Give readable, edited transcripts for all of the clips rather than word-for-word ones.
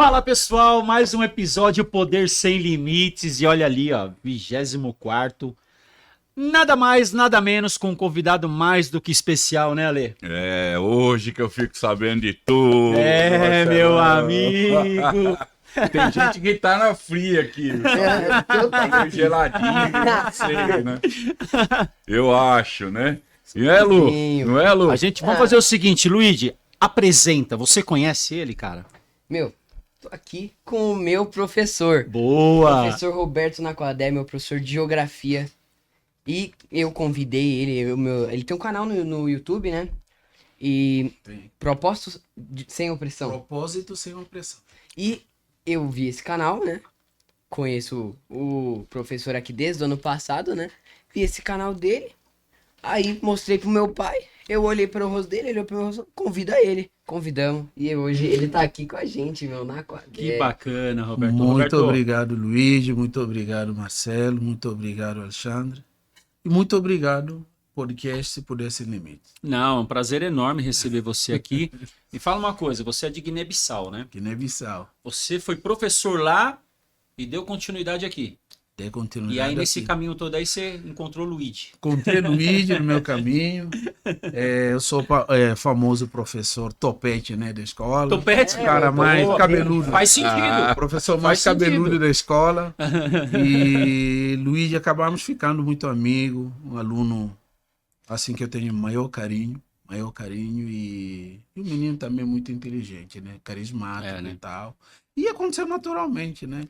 Fala pessoal, mais um episódio Poder Sem Limites e olha ali, ó, 24º. Nada mais, nada menos com um convidado mais do que especial, né, Ale? É, hoje que eu fico sabendo de tudo. É, meu Marcelão. amigo. Tem gente que tá na fria aqui. Tá meio geladinho, não sei, né? Eu acho, né? E é, Lu? Não é, Lu? A gente, vamos fazer o seguinte, Luigi, apresenta. Você conhece ele, cara? Meu, tô aqui com o meu professor. Boa. Professor Roberto Naquadé, meu professor de geografia. E eu convidei ele, ele tem um canal no YouTube, né? E Propósitos Sem Opressão. Propósito sem opressão. E eu vi esse canal, né? Conheço o professor aqui desde o ano passado, né? Vi esse canal dele. Aí mostrei pro meu pai. Eu olhei pro rosto dele, ele olhou pro meu rosto. Convida ele. Convidamos. E hoje ele tá aqui com a gente, meu, na quadra. Que bacana, Roberto. Muito Roberto, obrigado, Luigi. Muito obrigado, Marcelo. Muito obrigado, Alexandre. E muito obrigado, podcast Poder Sem Limites. Não, é um prazer enorme receber você aqui. Me fala uma coisa, você é de Guiné-Bissau, né? Guiné-Bissau. Você foi professor lá e deu continuidade aqui. Tem continuidade E aí, nesse aqui. caminho todo aí, você encontrou o Luigi. Encontrei Luigi no meu caminho. Eu sou famoso professor topete, né, da escola. Topete? O cara mais Boa. cabeludo. Faz sentido. Professor Faz mais cabeludo sentido. da escola. E Luigi acabamos ficando muito amigo, um aluno assim que eu tenho maior carinho e o menino também muito inteligente, né? Carismático né? e tal. E aconteceu naturalmente, né?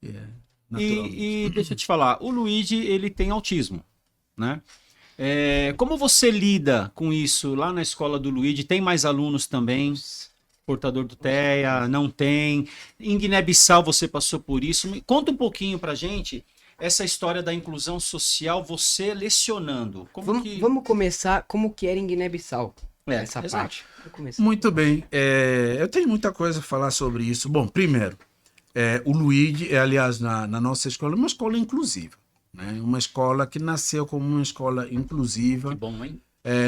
Naturalmente. E deixa eu te falar, o Luigi, ele tem autismo, né? Como você lida com isso lá na escola do Luigi? Tem mais alunos também? Portador do TEA? Não tem? Em Guiné-Bissau você passou por isso? Conta um pouquinho pra gente essa história da inclusão social, você lecionando. Vamos começar como que era em Guiné-Bissau. Essa exato. parte. Vamos começar. Muito bem. Eu tenho muita coisa a falar sobre isso. Bom, primeiro, o Luigi aliás, na nossa escola, uma escola inclusiva. Né? Uma escola que nasceu como uma escola inclusiva. Que bom, hein?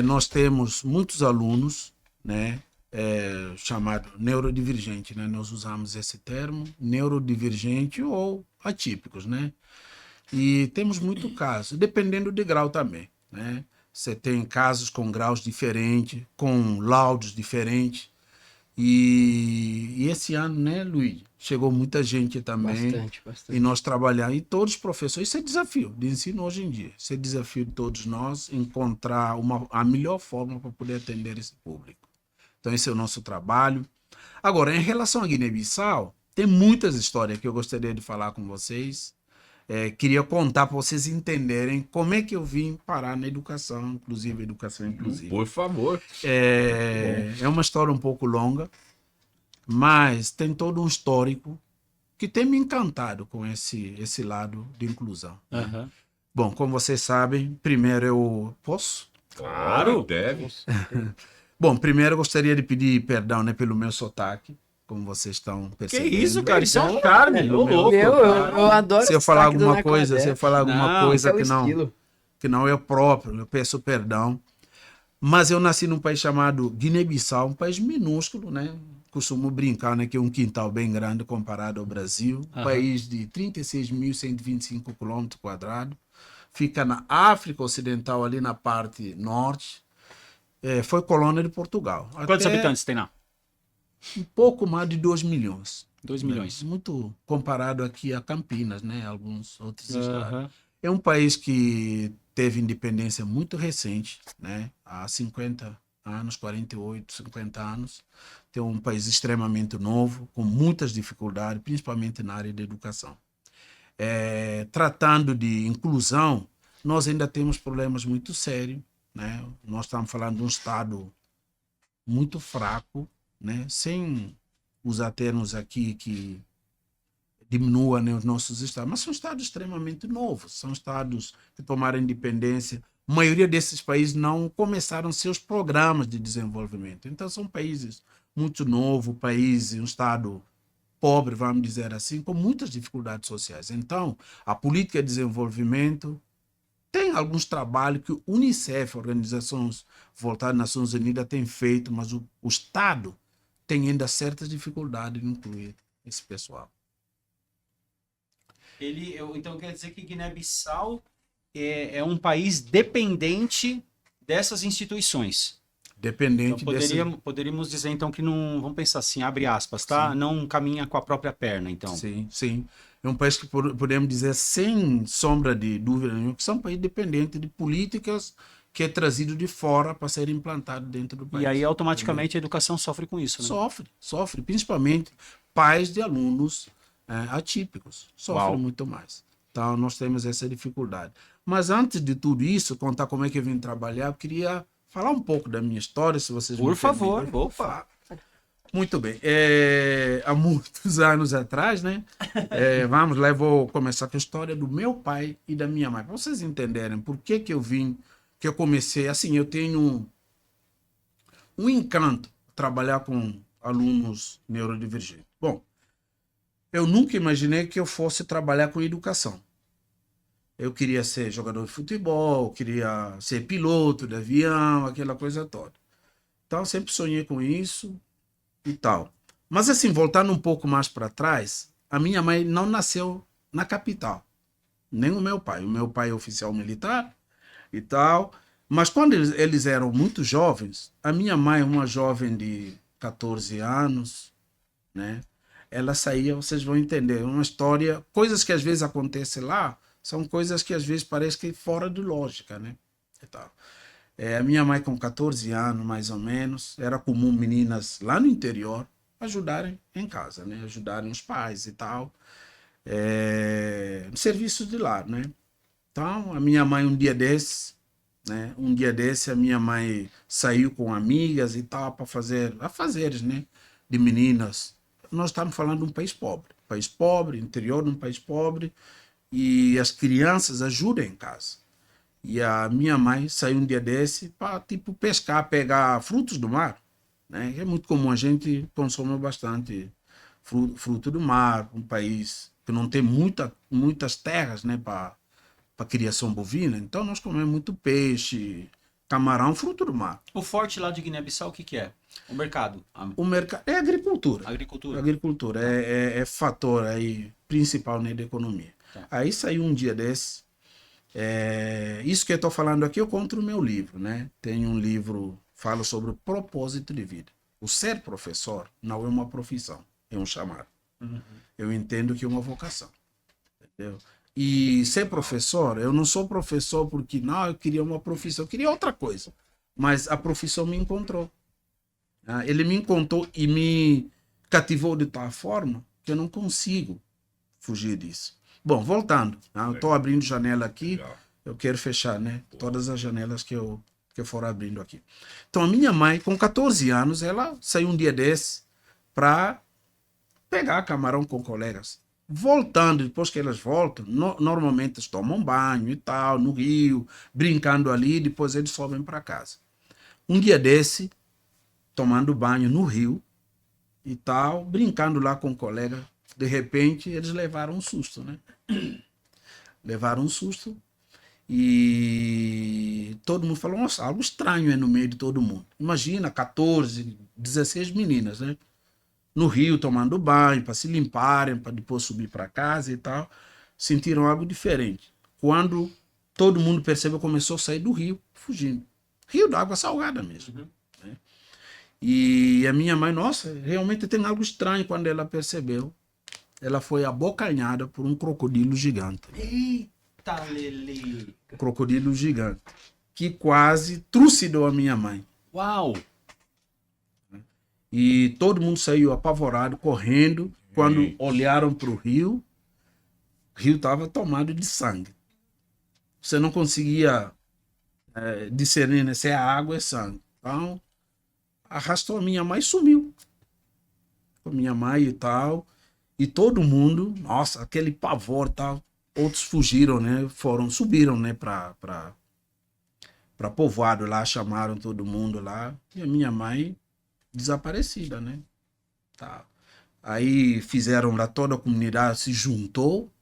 Nós temos muitos alunos, né? Chamado neurodivergente, né? Nós usamos esse termo, neurodivergente ou atípicos, né? E temos muito caso, dependendo de grau também, né? Você tem casos com graus diferentes, com laudos diferentes. E esse ano, né, Luiz? Chegou muita gente também. Bastante. E nós trabalhamos, e todos os professores, isso é desafio de ensino hoje em dia. Isso é desafio de todos nós, encontrar a melhor forma para poder atender esse público. Então esse é o nosso trabalho. Agora, em relação a Guiné-Bissau, tem muitas histórias que eu gostaria de falar com vocês. Queria contar para vocês entenderem como é que eu vim parar na educação, inclusive educação inclusiva. Por favor. É uma história um pouco longa, mas tem todo um histórico que tem me encantado com esse lado de inclusão. Uhum. Bom, como vocês sabem, primeiro eu posso? Claro. Deve. Bom, primeiro eu gostaria de pedir perdão, né, pelo meu sotaque, como vocês estão Que percebendo. isso, cara? Isso é um charme. Ô, louco. Eu adoro Se eu falar sotaque do alguma coisa, Naquadé. se eu falar alguma Não, coisa Esse é o estilo. que não é próprio, eu peço perdão. Mas eu nasci num país chamado Guiné-Bissau, um país minúsculo, né? Costumo brincar, né, que é um quintal bem grande comparado ao Brasil. Um país de 36.125 km². Fica na África Ocidental, ali na parte norte. Foi colônia de Portugal. Quantos habitantes tem lá? Um pouco mais de 2 milhões. 2 milhões. Muito comparado aqui a Campinas, né? Alguns outros estados. Uhum. É um país que teve independência muito recente, né? Há 50 anos, 48, 50 anos. É um país extremamente novo, com muitas dificuldades, principalmente na área da educação. Tratando de inclusão, nós ainda temos problemas muito sérios, né? Nós estamos falando de um estado muito fraco, né? Sem usar termos aqui que diminua, né, os nossos estados, mas são estados extremamente novos, são estados que tomaram independência. A maioria desses países não começaram seus programas de desenvolvimento, então são países muito novos, um estado pobre, vamos dizer assim, com muitas dificuldades sociais. Então, a política de desenvolvimento tem alguns trabalhos que o Unicef, organizações voltadas às Nações Unidas, tem feito, mas o Estado tem ainda certas dificuldades de incluir esse pessoal. Então quer dizer que Guiné-Bissau é um país dependente dessas instituições. Dependente Então, poderíamos dizer então que não, vamos pensar assim, abre aspas, tá? Sim. Não caminha com a própria perna, então. Sim, sim. É um país que podemos dizer, sem sombra de dúvida nenhuma, que são um país dependente de políticas que é trazido de fora para ser implantado dentro do país. E aí, automaticamente, a educação sofre com isso, né? Sofre, principalmente pais de alunos atípicos. Sofrem Uau. muito mais. Então, nós temos essa dificuldade. Mas antes de tudo isso, contar como é que eu vim trabalhar, eu queria falar um pouco da minha história, se vocês me Por favor, permitem. opa. Muito bem. Há muitos anos atrás, né? Vamos lá, eu vou começar com a história do meu pai e da minha mãe. Para vocês entenderem por que que eu comecei. Assim, eu tenho um encanto trabalhar com alunos neurodivergentes. Bom, eu nunca imaginei que eu fosse trabalhar com educação. Eu queria ser jogador de futebol, queria ser piloto de avião, aquela coisa toda. Então, eu sempre sonhei com isso e tal. Mas assim, voltando um pouco mais para trás, a minha mãe não nasceu na capital, nem o meu pai. O meu pai é oficial militar e tal. Mas quando eles eram muito jovens, a minha mãe, uma jovem de 14 anos, né? Ela saía, vocês vão entender, uma história, coisas que às vezes acontecem lá, são coisas que às vezes parecem que fora de lógica, né? E tal. A minha mãe com 14 anos, mais ou menos, era comum meninas lá no interior ajudarem em casa, né? Ajudarem os pais e tal, no serviço de lar, né? Então, a minha mãe um dia desse, né? Um dia desse a minha mãe saiu com amigas e tal para fazer afazeres, né? De meninas. Nós estamos falando de um país pobre, interior de um país pobre, e as crianças ajudam em casa. E a minha mãe saiu um dia desse para tipo pescar, pegar frutos do mar, né? É muito comum, a gente consome bastante fruto do mar, um país que não tem muitas terras, né, para criação bovina. Então nós comemos muito peixe, camarão, fruto do mar. O forte lá de Guiné-Bissau, o que é? O mercado. O mercado é agricultura. Agricultura. Agricultura é fator aí principal, né, da economia. Tá. Aí saiu um dia desse. Isso que eu estou falando aqui eu conto no meu livro, né? Tem um livro, fala sobre o propósito de vida. O ser professor não é uma profissão, é um chamado. Uhum. Eu entendo que é uma vocação. Entendeu? E ser professor, eu não sou professor porque não, eu queria uma profissão, eu queria outra coisa. Mas a profissão me encontrou. Ele me encontrou e me cativou de tal forma que eu não consigo fugir disso. Bom, voltando. Eu estou abrindo janela aqui, eu quero fechar, né? Todas as janelas que eu for abrindo aqui. Então, a minha mãe, com 14 anos, ela saiu um dia desse para pegar camarão com colegas. Voltando, depois que elas voltam, normalmente eles tomam banho e tal, no rio, brincando ali, depois eles sobem para casa. Um dia desse, tomando banho no rio e tal, brincando lá com o colega, de repente eles levaram um susto, né? Levaram um susto e todo mundo falou, nossa, algo estranho no meio de todo mundo. Imagina, 14, 16 meninas, né? No rio tomando banho, para se limparem, para depois subir para casa e tal. Sentiram algo diferente. Quando todo mundo percebeu, começou a sair do rio, fugindo. Rio d'água salgada mesmo. Uhum. Né? E a minha mãe, nossa, realmente tem algo estranho. Quando ela percebeu, ela foi abocanhada por um crocodilo gigante. Eita, Lele! Crocodilo gigante. Que quase trucidou a minha mãe. Uau! E todo mundo saiu apavorado, correndo. Quando olharam para o rio estava tomado de sangue. Você não conseguia discernir, né, se é água ou é sangue. Então, arrastou a minha mãe e sumiu. Com a minha mãe e tal. E todo mundo, nossa, aquele pavor e tal. Outros fugiram, né? Subiram, né, para povoado lá, chamaram todo mundo lá. E a minha mãe desaparecida, né? Tá. Aí fizeram lá, toda a comunidade se juntou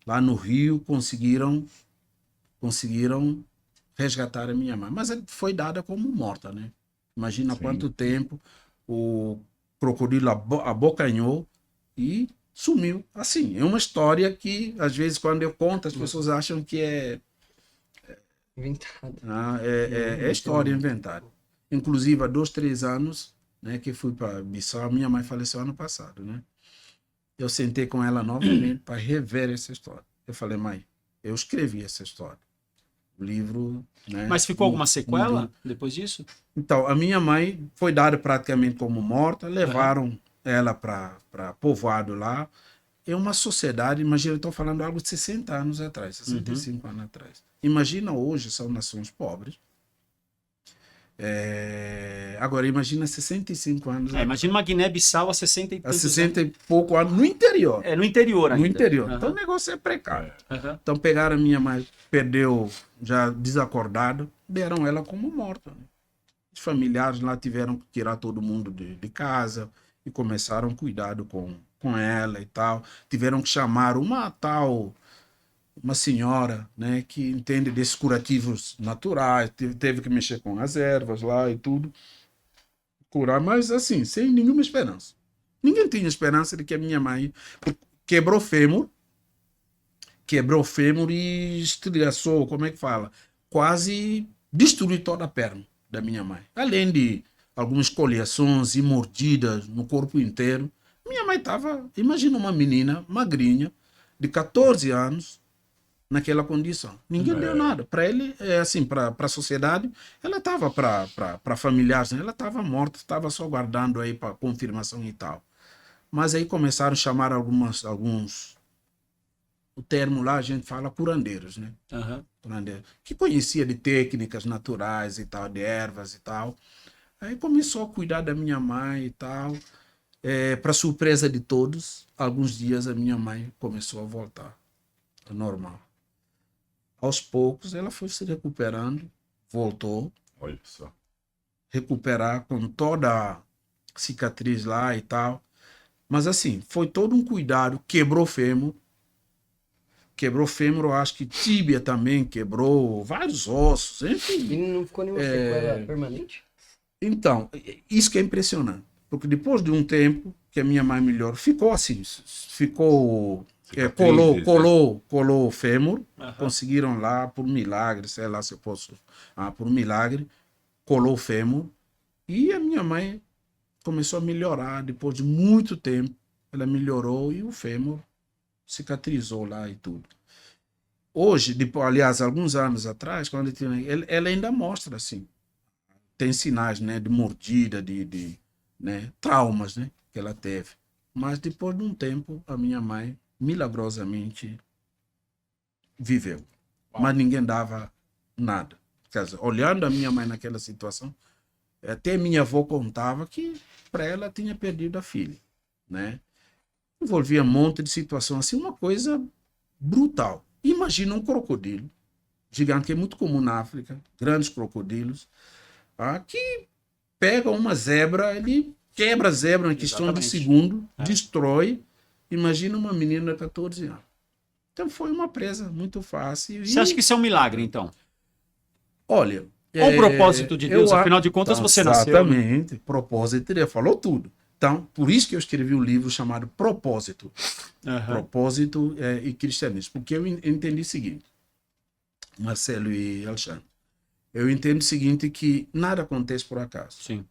lá no Rio, conseguiram resgatar a minha mãe. Mas ela foi dada como morta, né? Imagina quanto tempo o crocodilo abocanhou e sumiu. Assim, é uma história que, às vezes, quando eu conto, as pessoas acham que Inventado. é história inventada. Inclusive, há 2, 3 anos, né, que fui para Bissau, minha mãe faleceu ano passado, né? Eu sentei com ela novamente para rever essa história. Eu falei, mãe, eu escrevi essa história. O livro, né? Mas ficou alguma um sequela livro. depois disso? Então, a minha mãe foi dada praticamente como morta, levaram ela para povoado lá. É uma sociedade, imagina, eu estou falando algo de 60 anos atrás, 65 anos atrás. Imagina hoje, são nações pobres. Agora, imagina 65 anos atrás. Imagina uma Guiné-Bissau a 60 e Há tantos 60 e pouco anos, no interior. no interior ainda. No interior. Aham. Então o negócio é precário. Aham. Então pegaram a minha mãe, perdeu, já desacordado, deram ela como morta. Os familiares lá tiveram que tirar todo mundo de casa e começaram cuidado com ela e tal. Tiveram que chamar uma senhora, né, que entende desses curativos naturais, teve que mexer com as ervas lá e tudo, curar, mas assim, sem nenhuma esperança. Ninguém tinha esperança de que a minha mãe quebrou fêmur e estriaçou, como é que fala? Quase destruiu toda a perna da minha mãe. Além de algumas escoliações e mordidas no corpo inteiro. Minha mãe estava, imagina uma menina magrinha, de 14 anos, naquela condição. Ninguém deu nada. Para ele, assim, para a sociedade, ela estava para familiares, né? Ela estava morta, estava só guardando aí para confirmação e tal. Mas aí começaram a chamar alguns, o termo lá a gente fala curandeiros, né? Aham. Curandeiros, que conhecia de técnicas naturais e tal, de ervas e tal. Aí começou a cuidar da minha mãe e tal. Para surpresa de todos, alguns dias a minha mãe começou a voltar ao normal. Aos poucos ela foi se recuperando, voltou, Olha só. recuperar com toda a cicatriz lá e tal. Mas assim, foi todo um cuidado, quebrou fêmur, eu acho que tíbia também quebrou, vários ossos, E enfim. não ficou nenhuma sequela permanente? Então, isso que é impressionante, porque depois de um tempo que a minha mãe melhorou, ficou assim, Cicatrizes, colou o fêmur, Aham. conseguiram lá por milagre, sei lá se eu posso, por milagre, colou o fêmur, e a minha mãe começou a melhorar depois de muito tempo, ela melhorou e o fêmur cicatrizou lá e tudo. Hoje, depois, aliás, alguns anos atrás, quando ela ainda mostra assim, tem sinais, né, de mordida, né, traumas, né, que ela teve. Mas depois de um tempo, a minha mãe milagrosamente viveu. Mas ninguém dava nada. Quer dizer, olhando a minha mãe naquela situação, até minha avó contava que para ela tinha perdido a filha, né? Envolvia um monte de situação assim, uma coisa brutal. Imagina um crocodilo gigante, que é muito comum na África, grandes crocodilos, que pega uma zebra, ele quebra a zebra em questão de Exatamente. segundo, destrói. Imagina uma menina de 14 anos. Então foi uma presa muito fácil. Você acha que isso é um milagre, então? Olha... Ou o propósito de Deus? Afinal de contas, você nasceu. Exatamente. Propósito, ele falou tudo. Então, por isso que eu escrevi um livro chamado Propósito. Aham. Propósito e Cristianismo. Porque eu entendi o seguinte, Marcelo e Alexandre. Eu entendo o seguinte, que nada acontece por acaso. Sim.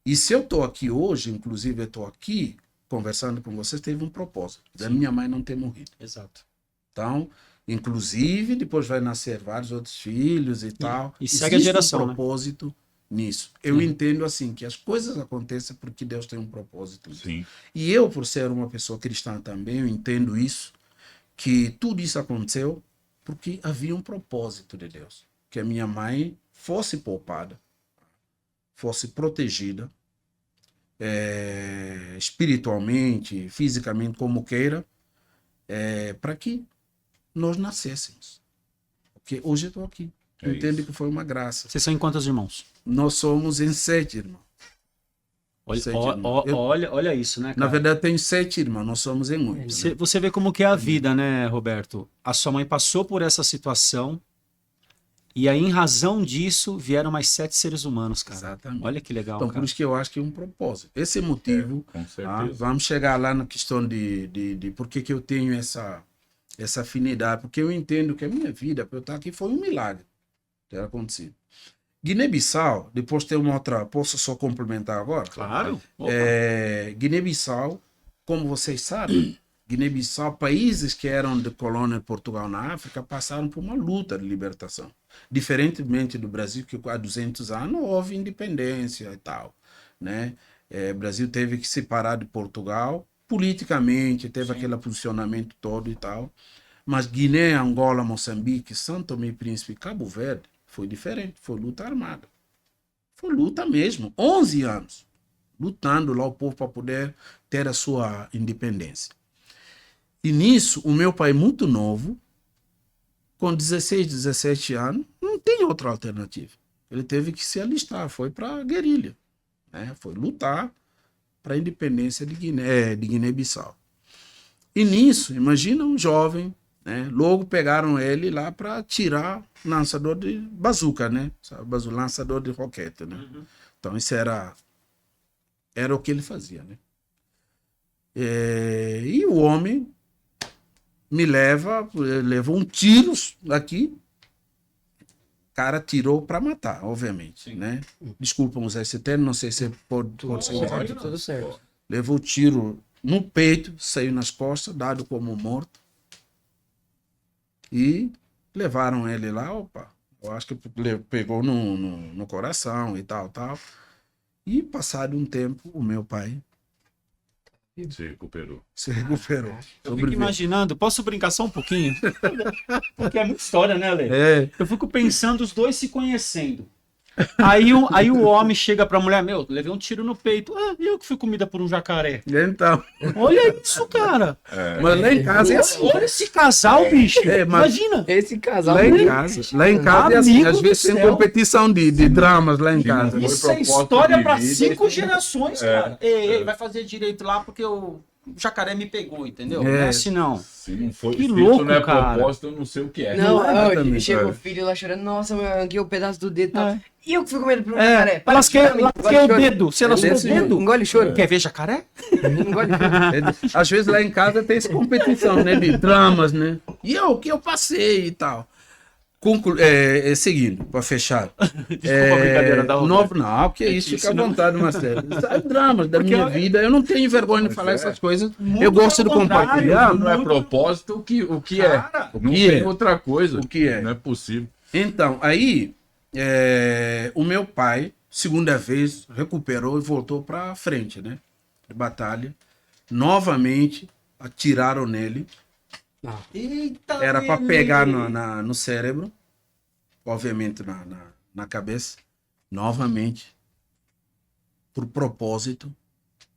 E se eu estou aqui hoje, inclusive eu estou aqui conversando com vocês, teve um propósito. Da minha mãe não ter morrido. Exato. Então, inclusive, depois vai nascer vários outros filhos e tal. E segue a Existe geração, um né? propósito nisso. Eu entendo assim, que as coisas acontecem porque Deus tem um propósito nisso. Sim. E eu, por ser uma pessoa cristã também, eu entendo isso, que tudo isso aconteceu porque havia um propósito de Deus. Que a minha mãe fosse poupada, fosse protegida, espiritualmente, fisicamente, como queira, para que nós nascêssemos. Porque hoje eu estou aqui. É Entendo isso. que foi uma graça. Vocês são em quantos irmãos? Nós somos em 7 irmãos. Olha, 7 irmãos. olha isso, né, Na cara? verdade, tem 7 irmãos, nós somos em 8. Você vê como que é a vida, né, Roberto? A sua mãe passou por essa situação E aí, em razão disso, vieram mais 7 seres humanos, cara. Exatamente. Olha que legal, Então, cara. por isso que eu acho que é um propósito. Esse é o motivo. Com Tá? certeza. Vamos chegar lá na questão de por que eu tenho essa afinidade. Porque eu entendo que a minha vida, para eu estar aqui, foi um milagre ter acontecido. Guiné-Bissau, depois tem uma outra. Posso só complementar agora? Claro. Opa. Guiné-Bissau, como vocês sabem, Guiné-Bissau, países que eram de colônia de Portugal na África, passaram por uma luta de libertação. Diferentemente do Brasil, que há 200 anos houve independência e tal. Né? O Brasil teve que se separar de Portugal politicamente, teve aquele posicionamento todo e tal. Mas Guiné, Angola, Moçambique, São Tomé e Príncipe e Cabo Verde foi diferente, foi luta armada. Foi luta mesmo, 11 anos, lutando lá o povo para poder ter a sua independência. E nisso, o meu pai muito novo, com 16, 17 anos, não tem outra alternativa. Ele teve que se alistar, foi para a guerrilha, né? Foi lutar para a independência de Guiné-Bissau. E nisso, imagina um jovem, né? Logo pegaram ele lá para tirar lançador de bazuca, né? Lançador de roquete, né? Então isso era o que ele fazia, né? E o homem me levou um tiro aqui. O cara tirou para matar, obviamente, né? Desculpa usar esse termo, não sei se pode ser usado. Tudo certo. Levou tiro no peito, saiu nas costas, dado como morto. E levaram ele lá, opa, eu acho que pegou no coração e tal. E passado um tempo, o meu pai Se recuperou. se recuperou. Eu fico Sobreviveu. imaginando, posso brincar só um pouquinho? Porque é muita história, né, Ale? Eu fico pensando os dois se conhecendo. Aí o homem chega pra mulher, meu, levei um tiro no peito. Ah, eu que fui comida por um jacaré. Então, Olha isso, cara. mas lá em casa é assim. Olha esse casal, bicho. Mas- Imagina. Esse casal. Lá em nem- casa é assim. Amigo Às do vezes tem céu. competição de dramas lá em casa. Foi Isso é proposta história de pra vida, 5 isso- gerações, cara. Ei, vai fazer direito lá porque o jacaré me pegou, entendeu? Não é assim, não. Se não for, Que se louco, isso não é cara. proposta, eu não sei o que é. Não, exatamente. chega o filho lá chorando, nossa, eu arranquei o pedaço do dedo e tal. É. E eu que fui com medo pro jacaré. Para de Lasquei chorar, amigo. lasquei Engole o choro. dedo. Você lascou o desse jeito. dedo? Engole choro. Quer ver jacaré? Engole choro. Às vezes lá em casa tem essa competição, né? De dramas, né? E o que eu passei e tal. Seguindo, para fechar. Desculpa a brincadeira da Roberta. Não, que isso, que fica à isso não- vontade, Marcelo. Sabe dramas da Porque minha eu- vida. Eu não tenho vergonha de falar essas coisas. Eu gosto de pelo contrário. compartilhar. Não é Muito- propósito, o que Cara, é? Não que tem é? outra coisa. O que é? Não é possível. Então, aí, o meu pai, segunda vez, recuperou e voltou para frente, né? De batalha. Novamente, atiraram nele. Eita, Era para Lelê. pegar no cérebro, obviamente na cabeça. Novamente, por propósito,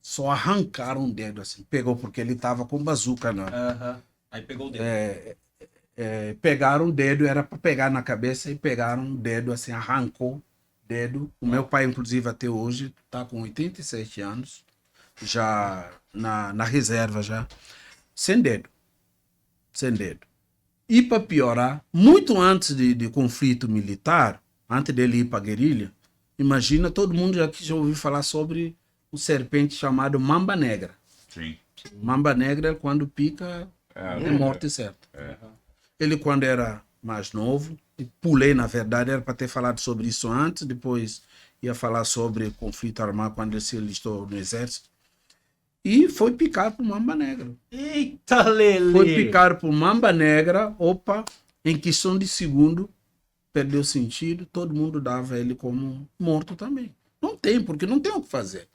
só arrancaram um dedo assim. Pegou porque ele estava com bazuca, não. Aham. Aí pegou o dedo. Pegaram o dedo, era para pegar na cabeça e pegaram o dedo assim, arrancou o dedo. O meu pai, inclusive, até hoje está com 87 anos, já na reserva já, sem dedo. Sem dedo. E para piorar, muito antes de conflito militar, antes dele ir para a guerrilha, imagina, todo mundo já ouviu falar sobre um serpente chamado mamba negra. Sim. Mamba negra, quando pica, é morte certa. Ele, quando era mais novo, e pulei, na verdade, era para ter falado sobre isso antes, depois ia falar sobre conflito armado quando ele se alistou no exército. E foi picado por mamba negra. Eita, Lelê. Foi picado por mamba negra, opa, em questão de segundo, perdeu sentido, todo mundo dava ele como morto também. Não tem, porque não tem o que fazer.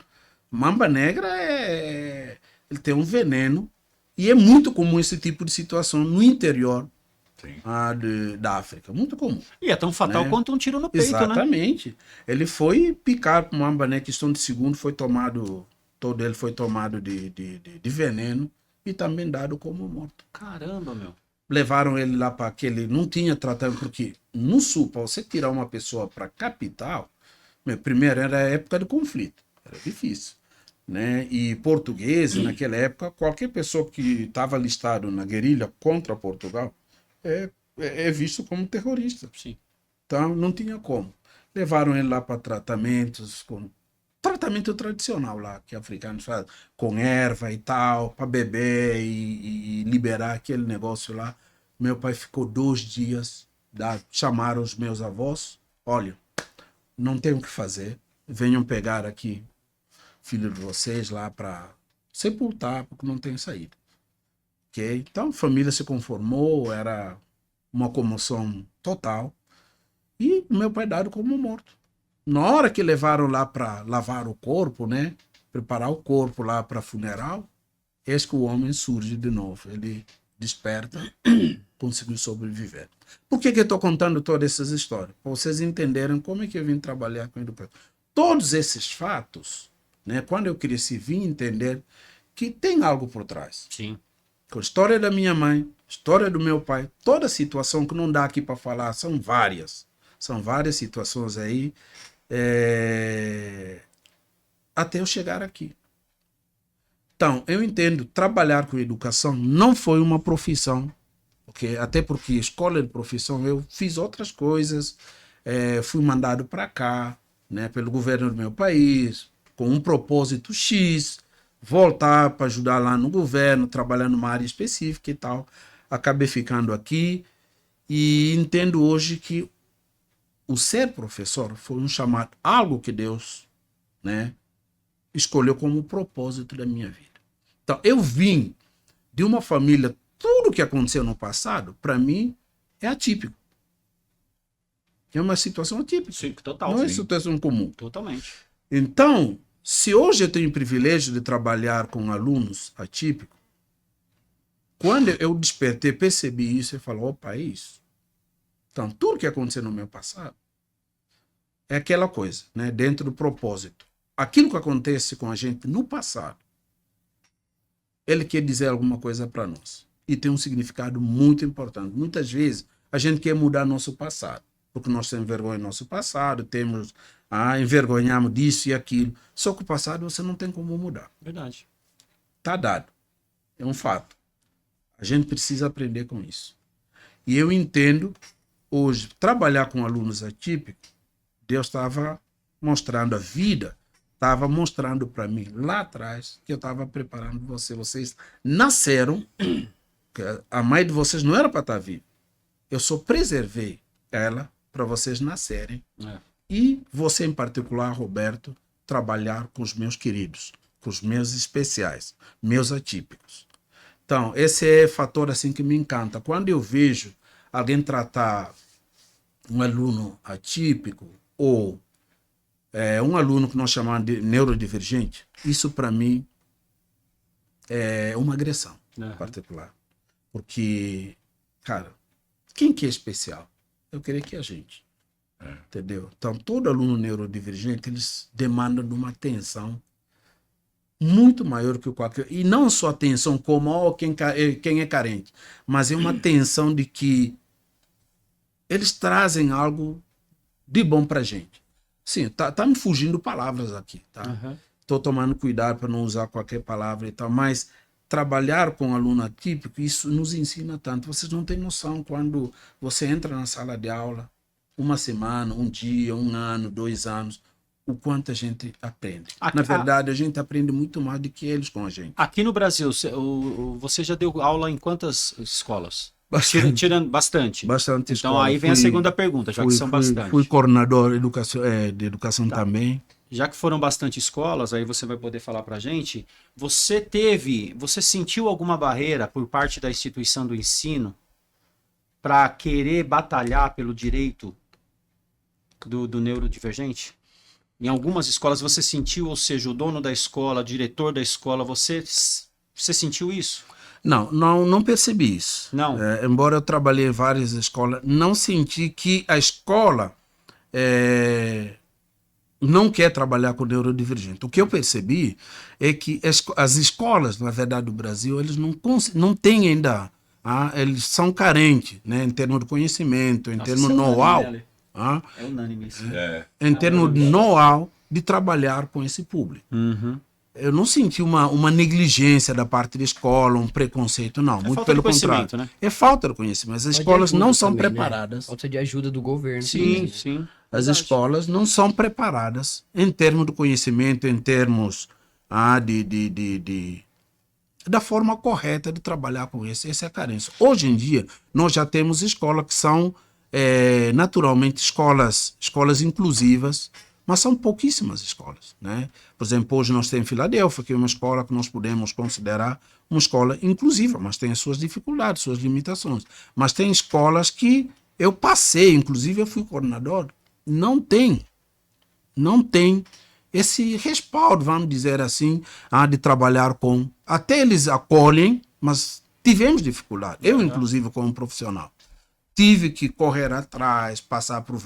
Mamba negra ele tem um veneno e é muito comum esse tipo de situação no interior Sim. da África, muito comum. E é tão fatal Né? quanto um tiro no peito, né? Exatamente. Ele foi picado por mamba negra, questão de segundo, foi tomado, todo ele foi tomado de veneno e também dado como morto. Caramba, meu. Levaram ele lá para aquele. Não tinha tratamento, porque no sul, para você tirar uma pessoa para a capital, primeiro era a época de conflito, era difícil. Né? E portugueses, naquela época, qualquer pessoa que estava listado na guerrilha contra Portugal é visto como terrorista. Sim. Então, não tinha como. Levaram ele lá para tratamentos, com tratamento tradicional lá, que africanos fazem, com erva e tal, para beber e liberar aquele negócio lá. Meu pai ficou 2 dias, chamaram os meus avós, olha, não tem o que fazer, venham pegar aqui filho de vocês lá para sepultar, porque não tem saída. Okay? Então a família se conformou, era uma comoção total, e meu pai dado como morto. Na hora que levaram lá para lavar o corpo, né, preparar o corpo lá para funeral, eis que o homem surge de novo, ele desperta, conseguiu sobreviver. Por que eu estou contando todas essas histórias? Para vocês entenderem como é que eu vim trabalhar com educação. Todos esses fatos, né, quando eu cresci, vim entender que tem algo por trás. Sim. Com a história da minha mãe, história do meu pai, toda situação que não dá aqui para falar, são várias. São várias situações aí, até eu chegar aqui. Então, eu entendo, trabalhar com educação não foi uma profissão, okay? Até porque escola de profissão, eu fiz outras coisas, fui mandado para cá, né, pelo governo do meu país, com um propósito X, voltar para ajudar lá no governo, trabalhar numa área específica e tal. Acabei ficando aqui e entendo hoje que o ser professor foi um chamado, algo que Deus, né, escolheu como propósito da minha vida. Então, eu vim de uma família, tudo que aconteceu no passado, para mim, é atípico. É uma situação atípica. Sim, total. Não é sim. situação comum. Totalmente. Então, se hoje eu tenho o privilégio de trabalhar com alunos atípicos, quando eu despertei, percebi isso e falei, opa, é isso. Então, tudo que aconteceu no meu passado é aquela coisa, né, dentro do propósito. Aquilo que acontece com a gente no passado, ele quer dizer alguma coisa para nós. E tem um significado muito importante. Muitas vezes, a gente quer mudar nosso passado, porque nós temos vergonha do nosso passado, envergonhamos disso e aquilo. Só que o passado você não tem como mudar. Verdade. Está dado. É um fato. A gente precisa aprender com isso. E eu entendo, hoje, trabalhar com alunos atípicos, Deus estava mostrando a vida, estava mostrando para mim lá atrás que eu estava preparando vocês. Vocês nasceram, a mãe de vocês não era para estar viva. Eu só preservei ela para vocês nascerem. E você, em particular, Roberto, trabalhar com os meus queridos, com os meus especiais, meus atípicos. Então, esse é fator assim que me encanta. Quando eu vejo alguém tratar um aluno atípico ou um aluno que nós chamamos de neurodivergente, isso para mim é uma agressão particular. Porque, cara, quem que é especial? Eu creio que é a gente. Entendeu? Então, todo aluno neurodivergente, eles demandam de uma atenção muito maior que qualquer... E não só atenção como quem é carente, mas é uma atenção de que eles trazem algo de bom pra gente. Sim, tá me fugindo palavras aqui, tá? Tô tomando cuidado para não usar qualquer palavra e tal, mas trabalhar com aluno atípico, isso nos ensina tanto. Vocês não têm noção quando você entra na sala de aula, uma semana, um dia, 1 ano, 2 anos, o quanto a gente aprende. Na verdade, a gente aprende muito mais do que eles com a gente. Aqui no Brasil, você já deu aula em quantas escolas? Bastante. Tirando bastante. Bastante Então escola. aí vem a segunda pergunta, já que são bastante. Fui coordenador de educação também. Já que foram bastante escolas, aí você vai poder falar pra gente, você sentiu alguma barreira por parte da instituição do ensino para querer batalhar pelo direito do neurodivergente? Em algumas escolas você sentiu, ou seja, o dono da escola, o diretor da escola, você sentiu isso? Não percebi isso. Não. Embora eu trabalhei em várias escolas, não senti que a escola não quer trabalhar com neurodivergente. O que eu percebi é que as escolas, na verdade, do Brasil, eles não têm ainda, eles são carentes, né, em termos de conhecimento, em termos de know-how. É unânime isso. Em termos de know-how de trabalhar com esse público. eu não senti uma negligência da parte da escola, um preconceito, não. Muito falta pelo de conhecimento, contrário. né? É falta de conhecimento. As Falta de escolas ajuda não são também, né? preparadas. Falta de ajuda do governo. Sim, também. sim. As Verdade. escolas não são preparadas em termos de conhecimento, em termos da forma correta de trabalhar com isso. Essa é a carência. Hoje em dia, nós já temos escolas que são naturalmente escolas inclusivas, mas são pouquíssimas escolas, né? Por exemplo, hoje nós temos Filadélfia, que é uma escola que nós podemos considerar uma escola inclusiva, mas tem as suas dificuldades, suas limitações. Mas tem escolas que eu passei, inclusive eu fui coordenador, não tem esse respaldo, vamos dizer assim, de trabalhar com. Até eles acolhem, mas tivemos dificuldade. Eu, inclusive, como profissional, tive que correr atrás, passar por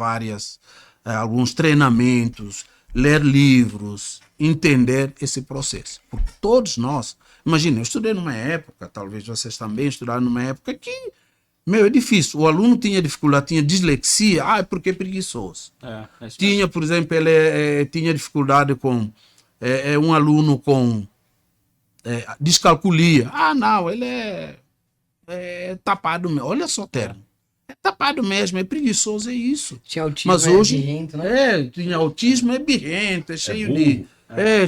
alguns treinamentos, ler livros, entender esse processo. Porque todos nós, imagina, eu estudei numa época, talvez vocês também estudaram numa época que, é difícil. O aluno tinha dificuldade, tinha dislexia, é porque é preguiçoso. É isso Tinha, por exemplo, ele tinha dificuldade com um aluno com descalculia. Não, ele é tapado mesmo. Olha só o termo. É tapado mesmo, é preguiçoso, é isso. Tinha autismo, Mas hoje, birrento, né? tinha autismo, é birrento, é cheio burro.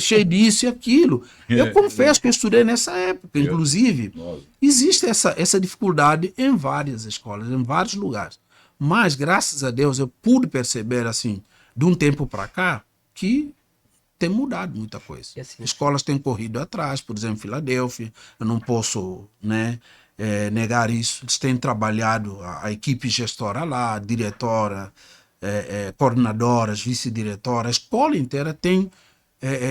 cheio disso e aquilo. Eu confesso que eu estudei nessa época, inclusive. Nossa. Existe essa dificuldade em várias escolas, em vários lugares. Mas, graças a Deus, eu pude perceber, assim, de um tempo para cá, que tem mudado muita coisa. E assim, Escolas têm corrido atrás, por exemplo, Filadélfia, eu não posso, negar isso. Eles têm trabalhado, a equipe gestora lá, a diretora, coordenadoras, vice-diretora, a escola inteira tem,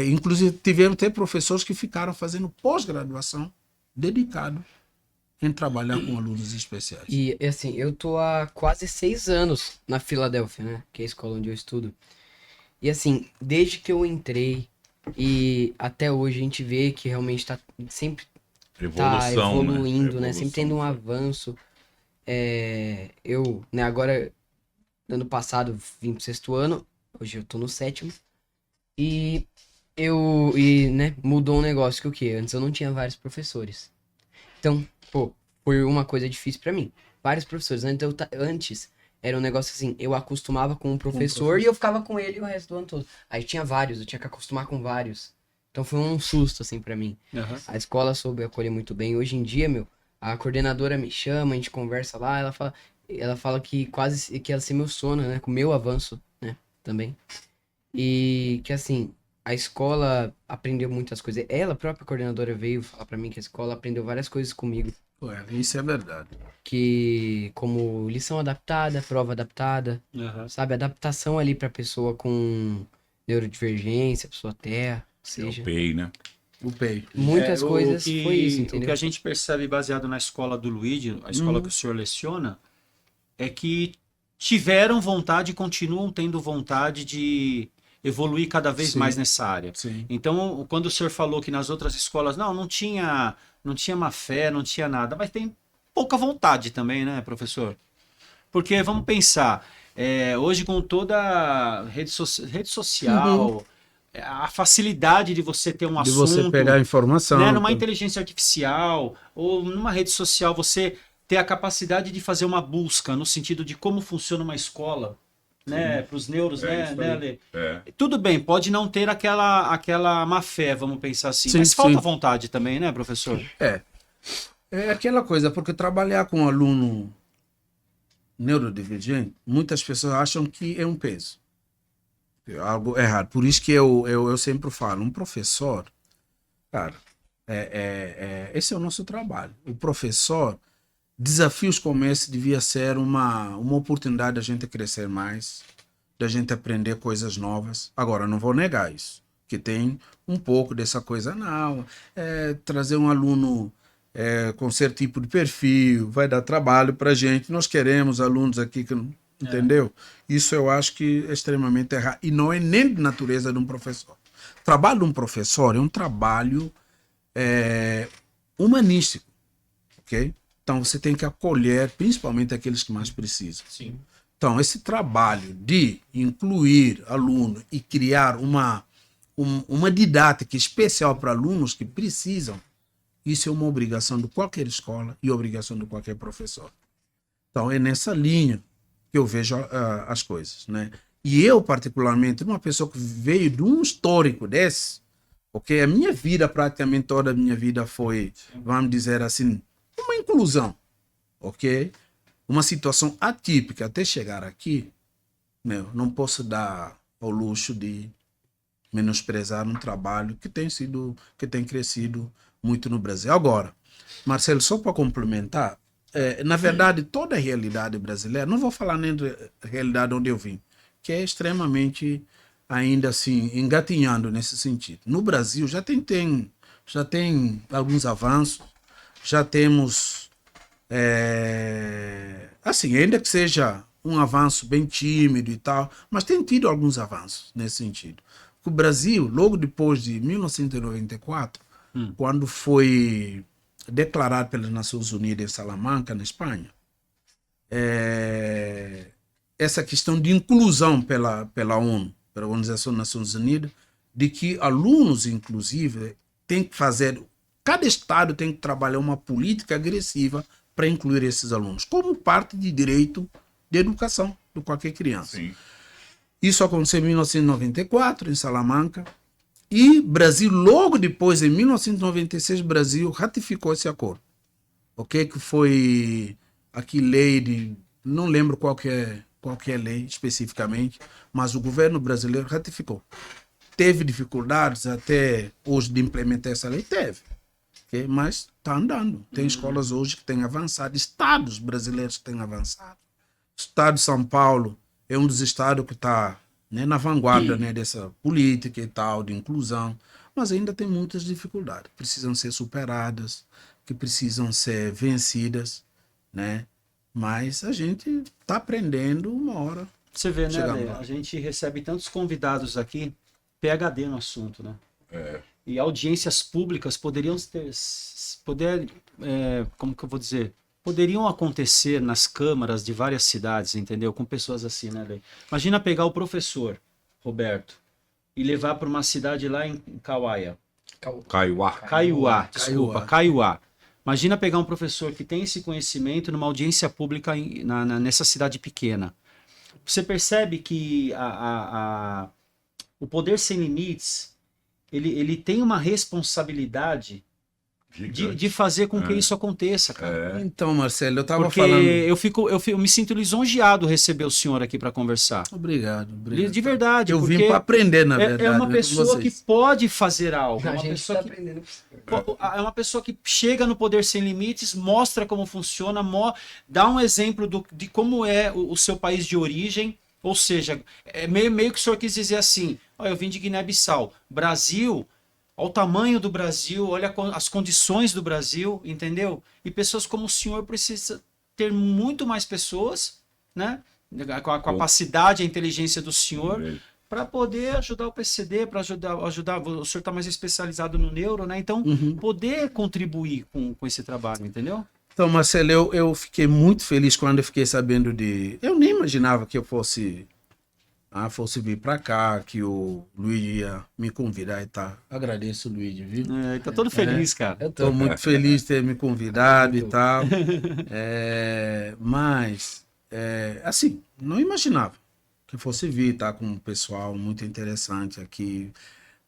inclusive tivemos até professores que ficaram fazendo pós-graduação dedicado em trabalhar com alunos especiais. E assim, eu tô há quase 6 anos na Filadélfia, né? Que é a escola onde eu estudo. E assim, desde que eu entrei e até hoje a gente vê que realmente tá sempre tá evoluindo, né? Sempre tendo um avanço. Eu, né, agora, ano passado, vim pro 6º ano, hoje eu tô no 7º. Né, mudou um negócio que o quê? Antes eu não tinha vários professores. Então, foi uma coisa difícil pra mim. Vários professores. Antes era um negócio assim, eu acostumava com um professor e eu ficava com ele o resto do ano todo. Aí tinha vários, eu tinha que acostumar com vários. Então foi um susto, assim, pra mim. Uhum. A escola soube acolher muito bem. Hoje em dia, a coordenadora me chama, a gente conversa lá, ela fala que quase que ela se emociona, né, com o meu avanço, né, também. E que, assim, a escola aprendeu muitas coisas. Ela, a própria coordenadora, veio falar pra mim que a escola aprendeu várias coisas comigo. Isso é verdade. Como lição adaptada, prova adaptada, sabe? Adaptação ali pra pessoa com neurodivergência, pessoa TEA, seja. O PEI, né? O PEI. Muitas coisas foi isso, O entendeu? que a gente percebe baseado na escola do Luigi, a escola que o senhor leciona, é que tiveram vontade e continuam tendo vontade de evoluir cada vez Sim. mais nessa área. Sim. Então, quando o senhor falou que nas outras escolas, não tinha má fé, não tinha nada, mas tem pouca vontade também, né, professor? Porque, vamos pensar, hoje com toda a rede social, a facilidade de você ter um De assunto... você pegar a informação. Né, numa inteligência artificial ou numa rede social, você ter a capacidade de fazer uma busca no sentido de como funciona uma escola, né, para os neuros, né, Lê? Tudo bem, pode não ter aquela má fé, vamos pensar assim, Sim, mas falta sim. vontade também, né, professor? É aquela coisa, porque trabalhar com um aluno neurodivergente, muitas pessoas acham que é um peso. É algo errado. Por isso que eu sempre falo, um professor, cara, esse é o nosso trabalho. O professor, desafios como esse devia ser uma oportunidade da gente crescer mais, da gente aprender coisas novas. Agora, não vou negar isso, que tem um pouco dessa coisa, trazer um aluno com certo tipo de perfil, vai dar trabalho pra gente. Nós queremos alunos aqui que não... Entendeu? Isso eu acho que é extremamente errado. E não é nem de natureza de um professor. O trabalho de um professor é um trabalho humanístico. Ok? Então você tem que acolher principalmente aqueles que mais precisam. Sim. Então esse trabalho de incluir aluno e criar uma didática especial para alunos que precisam, isso é uma obrigação de qualquer escola e obrigação de qualquer professor. Então, é nessa linha que eu vejo as coisas, né? E eu, particularmente, uma pessoa que veio de um histórico desse, porque a minha vida, praticamente toda a minha vida foi, vamos dizer assim, uma inclusão, ok? Uma situação atípica até chegar aqui, não posso dar ao luxo de menosprezar um trabalho que tem crescido muito no Brasil. Agora, Marcelo, só para complementar, na verdade, toda a realidade brasileira, não vou falar nem da realidade onde eu vim, que é extremamente, ainda assim, engatinhando nesse sentido. No Brasil já tem alguns avanços, já temos, assim, ainda que seja um avanço bem tímido e tal, mas tem tido alguns avanços nesse sentido. O Brasil, logo depois de 1994, quando foi declarado pelas Nações Unidas em Salamanca, na Espanha, essa questão de inclusão pela ONU, pela Organização das Nações Unidas, de que alunos, inclusive, tem que fazer, cada estado tem que trabalhar uma política agressiva para incluir esses alunos, como parte de direito de educação de qualquer criança. Sim. Isso aconteceu em 1994, em Salamanca, e Brasil, logo depois, em 1996, Brasil ratificou esse acordo. Ok? Que foi aqui lei de... Não lembro qual que é lei especificamente, mas o governo brasileiro ratificou. Teve dificuldades até hoje de implementar essa lei? Teve. Okay? Mas está andando. Tem escolas hoje que têm avançado, estados brasileiros que têm avançado. O estado de São Paulo é um dos estados que está, né, na vanguarda, né, dessa política e tal, de inclusão, mas ainda tem muitas dificuldades, precisam ser superadas, que precisam ser vencidas, né? Mas a gente está aprendendo uma hora. Você vê, né, chegamos Ale? lá. A gente recebe tantos convidados aqui, PhD no assunto, né? E audiências públicas poderiam ter, como que eu vou dizer? Poderiam acontecer nas câmaras de várias cidades, entendeu? Com pessoas assim, né, Lei? Imagina pegar o professor Roberto e levar para uma cidade lá em Caiuá. Kaiowá. Kaiowá. Imagina pegar um professor que tem esse conhecimento numa audiência pública nessa cidade pequena. Você percebe que o poder sem limites, ele tem uma responsabilidade de fazer com que isso aconteça, cara. Então, Marcelo, eu estava Porque falando... eu me sinto lisonjeado receber o senhor aqui para conversar. Obrigado. De verdade. Eu vim porque para aprender, na verdade. É uma né, com pessoa que vocês. pode fazer algo. A gente está aprendendo. É uma pessoa que chega no Poder Sem Limites, mostra como funciona, dá um exemplo de como é o seu país de origem. Ou seja, é meio que o senhor quis dizer assim: ó, eu vim de Guiné-Bissau. Brasil, olha o tamanho do Brasil, olha as condições do Brasil, entendeu? E pessoas como o senhor precisa ter muito mais pessoas, né? Com a capacidade, a inteligência do senhor, para poder ajudar o PCD, para ajudar. O senhor está mais especializado no neuro, né? Então, poder contribuir com esse trabalho, entendeu? Então, Marcelo, eu fiquei muito feliz quando eu fiquei sabendo de... Eu nem imaginava que eu fosse vir para cá, que o Luiz ia me convidar e tal. Agradeço o Luiz, viu? Tá todo feliz, cara. Estou muito feliz de ter me convidado e tal. Mas, assim, não imaginava que fosse vir, tá, com um pessoal muito interessante aqui.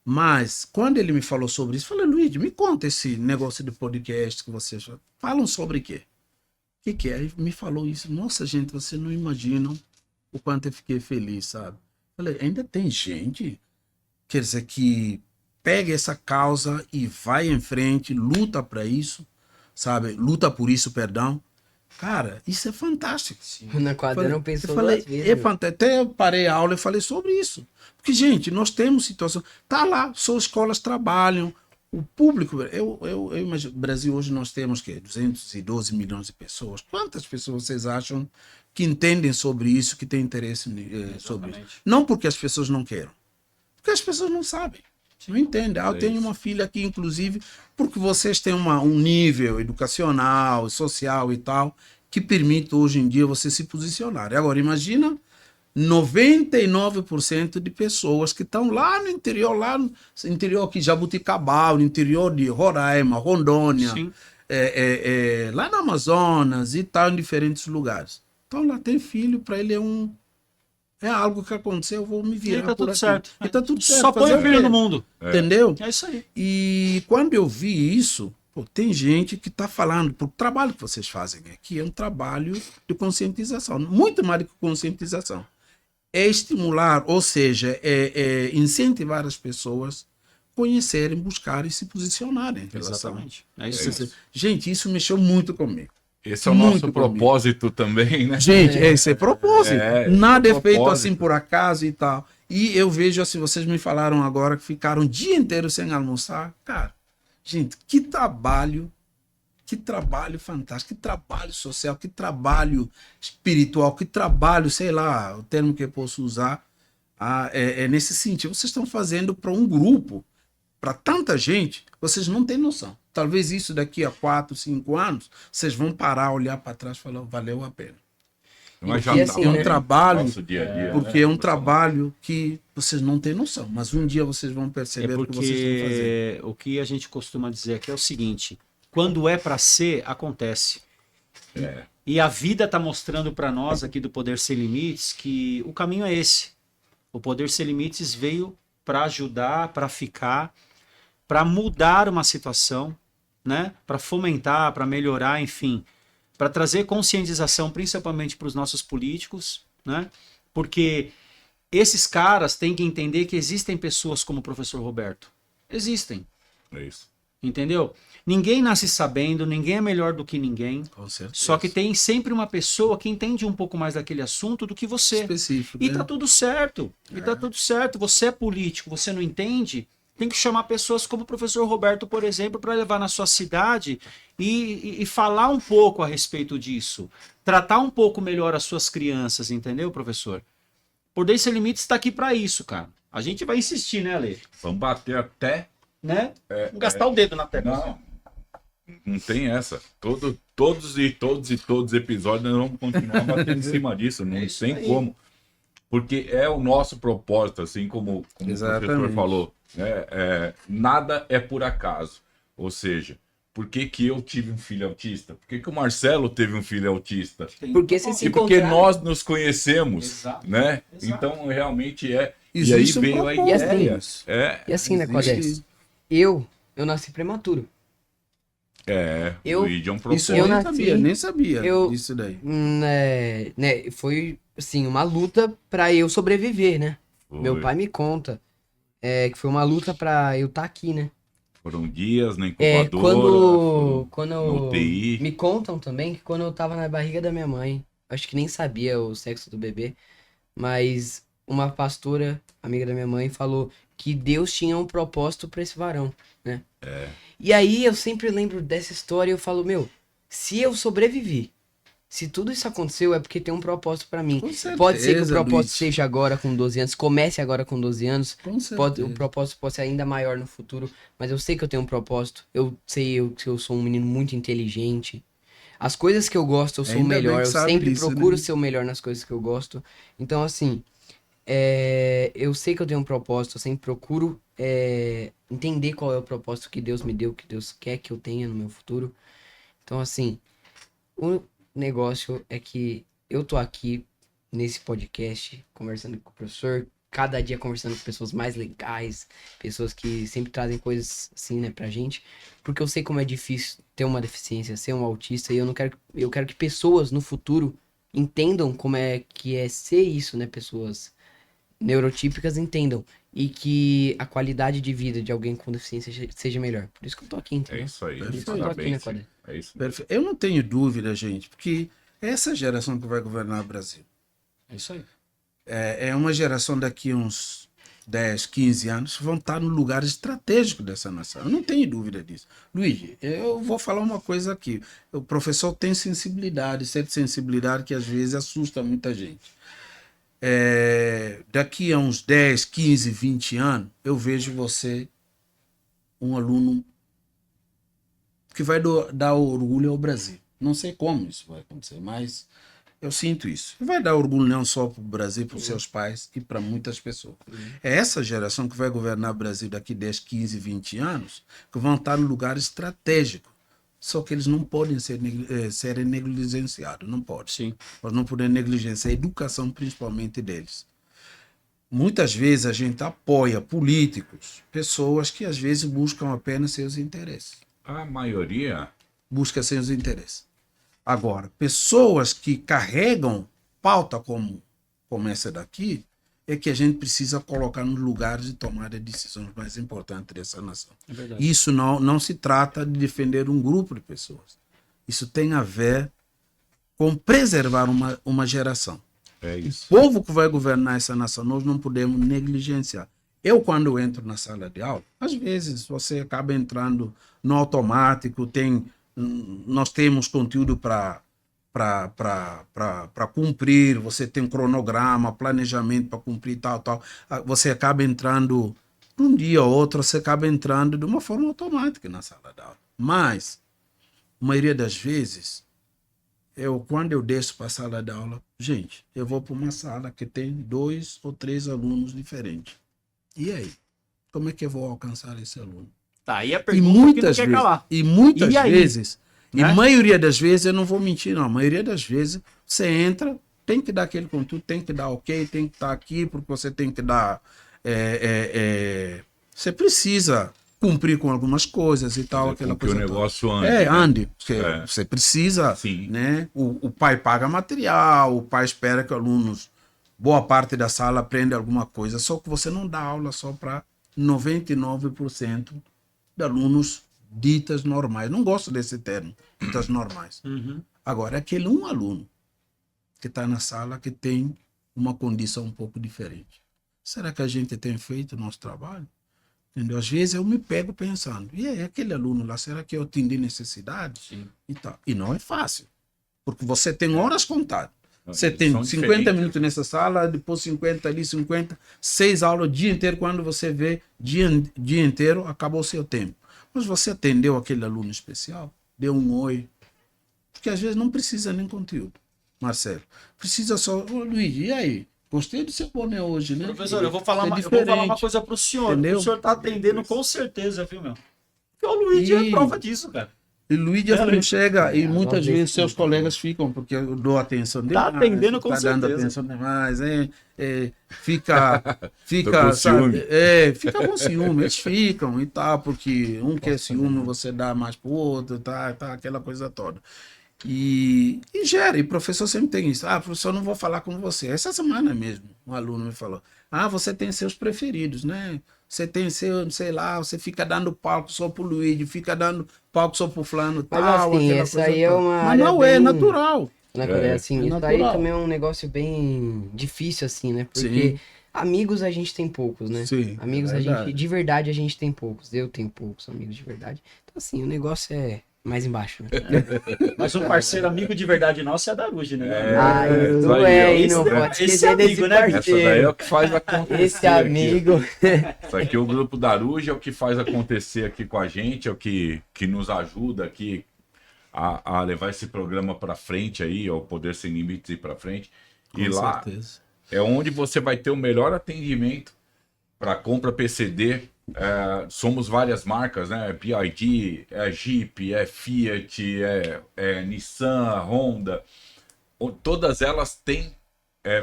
Mas, quando ele me falou sobre isso, eu falei: Luiz, me conta esse negócio de podcast que vocês falam sobre o quê? O que é? Ele me falou isso. Nossa, gente, vocês não imaginam o quanto eu fiquei feliz, sabe? Falei: ainda tem gente, quer dizer, que pega essa causa e vai em frente, luta para isso, sabe? Luta por isso, perdão. Cara, isso é fantástico. Na quadra não pensou eu falei, duas vezes, é meu. fantástico. Até eu parei a aula e falei sobre isso. Porque, gente, nós temos situação. Tá lá, só escolas trabalham. O público, eu imagino, no Brasil hoje nós temos 212 milhões de pessoas. Quantas pessoas vocês acham que entendem sobre isso, que têm interesse sobre isso? Não porque as pessoas não queiram, porque as pessoas não sabem, não entendem. Eu tenho uma filha aqui, inclusive, porque vocês têm um nível educacional, social e tal, que permite hoje em dia você se posicionar. Agora, imagina 99% de pessoas que estão lá no interior aqui, Jabuticabal, no interior de Roraima, Rondônia, Sim. lá no Amazonas e tal, em diferentes lugares. Então lá tem filho, para ele é algo que aconteceu, eu vou me E virar aí tá por tudo aqui. certo. E tá tudo certo. Só põe fazer o filho quê? no mundo. Entendeu? É isso aí. E quando eu vi isso, pô, tem gente que está falando, o trabalho que vocês fazem aqui é um trabalho de conscientização, muito mais do que conscientização. É estimular, ou seja, é incentivar as pessoas a conhecerem, buscarem e se posicionarem em relação. Exatamente. É isso mesmo. Gente, isso mexeu muito comigo. Esse é o Muito nosso comigo. propósito também, né? Gente, esse é propósito. Nada é feito propósito. assim por acaso e tal. E eu vejo assim, vocês me falaram agora que ficaram o dia inteiro sem almoçar. Cara, gente, que trabalho fantástico, que trabalho social, que trabalho espiritual, que trabalho, sei lá, o termo que eu posso usar, é nesse sentido. Vocês estão fazendo para um grupo, para tanta gente, vocês não têm noção. Talvez isso daqui a 4, 5 anos, vocês vão parar, olhar para trás e falar, valeu a pena. Mas E assim, tá né? no trabalho, nosso dia a dia, porque né? é um trabalho que vocês não têm noção, mas um dia vocês vão É perceber o que vocês estão fazendo. porque o que a gente costuma dizer aqui é o seguinte: quando é para ser, acontece. E a vida está mostrando para nós aqui do Poder Sem Limites que o caminho é esse. O Poder Sem Limites veio para ajudar, para ficar, para mudar uma situação, né? Para fomentar, para melhorar, enfim, para trazer conscientização, principalmente para os nossos políticos, né? Porque esses caras têm que entender que existem pessoas como o professor Roberto. Existem, É isso. entendeu? Ninguém nasce sabendo, ninguém é melhor do que ninguém. Com certeza. Só que tem sempre uma pessoa que entende um pouco mais daquele assunto do que você. Específico. E né? tá tudo certo. E tá tudo certo. Você é político, você não entende? Tem que chamar pessoas como o professor Roberto, por exemplo, para levar na sua cidade e falar um pouco a respeito disso. Tratar um pouco melhor as suas crianças, entendeu, professor? Poder Sem Limites está aqui para isso, cara. A gente vai insistir, né, Ale? Vamos bater até. Né? Vamos gastar o dedo na tecla. Não tem essa. Todos os episódios nós vamos continuar batendo em cima disso. Não isso tem aí. como. Porque é o nosso propósito, assim como o professor Exatamente. falou. Né? Nada é por acaso. Ou seja, por que eu tive um filho autista? Por que o Marcelo teve um filho autista? Porque você se E porque encontraram. nós nos conhecemos, Exato. né? Exato. Então, realmente é. Existe e aí um veio a propósito. ideia. E assim, né, Existe. Codex? Eu nasci prematuro. Eu- Luigi é um Isso propósito. eu eu nem nasci- sabia, nem sabia eu- disso daí. Foi, assim, uma luta pra eu sobreviver, né? Meu Foi. pai me conta que foi uma luta pra eu estar aqui, né? Foram dias na incubadora. Quando no UTI. me contam também que quando eu tava na barriga da minha mãe, acho que nem sabia o sexo do bebê, mas uma pastora, amiga da minha mãe, falou que Deus tinha um propósito pra esse varão, né? E aí eu sempre lembro dessa história e eu falo, meu, se eu sobrevivi, se tudo isso aconteceu é porque tem um propósito pra mim. Com certeza, Pode ser que o propósito Luiz. seja agora com 12 anos, comece agora com 12 anos, Com o certeza. propósito pode ser ainda maior no futuro, mas eu sei que eu tenho um propósito, eu sei que eu sou um menino muito inteligente. As coisas que eu gosto, eu sou o Ainda bem melhor, que eu sabe sempre disso, procuro né? ser o melhor nas coisas que eu gosto. Então, assim, eu sei que eu tenho um propósito, eu sempre procuro entender qual é o propósito que Deus me deu, que Deus quer que eu tenha no meu futuro. Então, assim, o negócio é que eu tô aqui nesse podcast, conversando com o professor, cada dia conversando com pessoas mais legais, pessoas que sempre trazem coisas assim, né, pra gente, porque eu sei como é difícil ter uma deficiência, ser um autista, e eu quero que pessoas no futuro entendam como é que é ser isso, né, pessoas neurotípicas entendam, e que a qualidade de vida de alguém com deficiência seja melhor. Por isso que eu tô aqui, É entendeu? isso aí. Por isso que eu tô aqui, né, Parabéns. Codé? É isso. Perfeito. Eu não tenho dúvida, gente, porque essa geração que vai governar o Brasil É isso aí. é uma geração daqui a uns 10, 15 anos que vão estar no lugar estratégico dessa nação. Eu não tenho dúvida disso. Luiz, eu vou falar uma coisa aqui. O professor tem sensibilidade, certa sensibilidade que às vezes assusta muita gente. Daqui a uns 10, 15, 20 anos, eu vejo você um aluno que vai dar orgulho ao Brasil. Não sei como isso vai acontecer, mas Eu sinto isso. Vai dar orgulho não só para o Brasil, para os seus pais e para muitas pessoas. É essa geração que vai governar o Brasil daqui 10, 15, 20 anos, que vão estar no lugar estratégico. Só que eles não podem serem negligenciados, não pode. Sim. Nós não podemos negligenciar a educação, principalmente deles. Muitas vezes a gente apoia políticos, pessoas que às vezes buscam apenas seus interesses. A maioria... Busca seus interesses. Agora, pessoas que carregam pauta como essa daqui, é que a gente precisa colocar nos lugares de tomada de decisões mais importantes dessa nação. É verdade. Isso não se trata de defender um grupo de pessoas. Isso tem a ver com preservar uma geração. É isso. O povo que vai governar essa nação, nós não podemos negligenciar. Eu, quando entro na sala de aula, às vezes você acaba entrando no automático, nós temos conteúdo para cumprir, você tem um cronograma, planejamento para cumprir, tal. Você acaba entrando, um dia ou outro, você acaba entrando de uma forma automática na sala de aula. Mas, a maioria das vezes, quando eu desço para a sala de aula, gente, eu vou para uma sala que tem 2 ou 3 alunos diferentes. E aí? Como é que eu vou alcançar esse aluno? Tá, aí a E pergunta muitas que não quer calar. vezes, Né? e maioria das vezes, eu não vou mentir não, a maioria das vezes, você entra, tem que dar aquele conteúdo, tem que dar ok, tem que estar aqui, porque você tem que dar... você precisa cumprir com algumas coisas e tal, aquela que o coisa negócio toda. ande. Ande. É. Você precisa, Sim. né? O pai paga material, o pai espera que alunos, boa parte da sala aprenda alguma coisa, só que você não dá aula só para 99% de alunos ditas normais. Não gosto desse termo, ditas normais. Uhum. Agora, é aquele um aluno que está na sala que tem uma condição um pouco diferente. Será que a gente tem feito o nosso trabalho? Entendeu? Às vezes eu me pego pensando, e aí, aquele aluno lá, será que eu atendi necessidade? Sim. E tal. E não é fácil, porque você tem horas contadas. Você Eles tem são 50 diferentes. minutos nessa sala, depois 50 ali, 50, 6 aulas o dia inteiro. Quando você vê dia inteiro, acabou o seu tempo. Mas você atendeu aquele aluno especial, deu um oi. Porque às vezes não precisa nem conteúdo, Marcelo. Precisa só, ô Luiz, e aí? Gostei do seu boné hoje, né? Professor, eu vou falar, É eu vou falar uma diferente. coisa pro senhor. Entendeu? O senhor tá atendendo com certeza, viu, meu? Porque o Luigi é prova disso, cara. E Luiz não chega, e muitas vezes seus colegas ficam, porque eu dou atenção demais. Tá atendendo com tá dando certeza. atenção demais, fica, Tô com ciúme. fica com ciúme, eles ficam e tal, porque um quer ciúme, você dá mais pro outro, tá, aquela coisa toda. E gera, e o professor sempre tem isso. Professor, não vou falar com você. Essa semana mesmo, um aluno me falou, você tem seus preferidos, né? Você tem seu, sei lá, você fica dando palco só pro Luiz, fica dando palco só pro fulano, Mas tal, assim, aquela essa coisa aí é toda. uma Mas área não é bem- natural. Assim, é isso aí natural. também é um negócio bem difícil, assim, né? Porque Sim. amigos a gente tem poucos, né? Sim, Amigos é a verdade. gente, de verdade, a gente tem poucos. Eu tenho poucos amigos de verdade. Então, assim, o negócio é mais embaixo, né? Mas um parceiro amigo de verdade nosso é a Darude, né? Isso isso aí, é, e esse não é- pode esse esquecer é amigo, desse né? Essa daí é parceiro. o que faz acontecer. Esse amigo. Isso aqui, o Grupo Daruja é o que faz acontecer aqui com a gente, é o que nos ajuda aqui a levar esse programa para frente aí, ao Poder Sem Limites ir para frente. E Com lá certeza. é onde você vai ter o melhor atendimento para compra PCD. Somos várias marcas, né? BYD, Jeep, Fiat, Nissan, Honda. Todas elas têm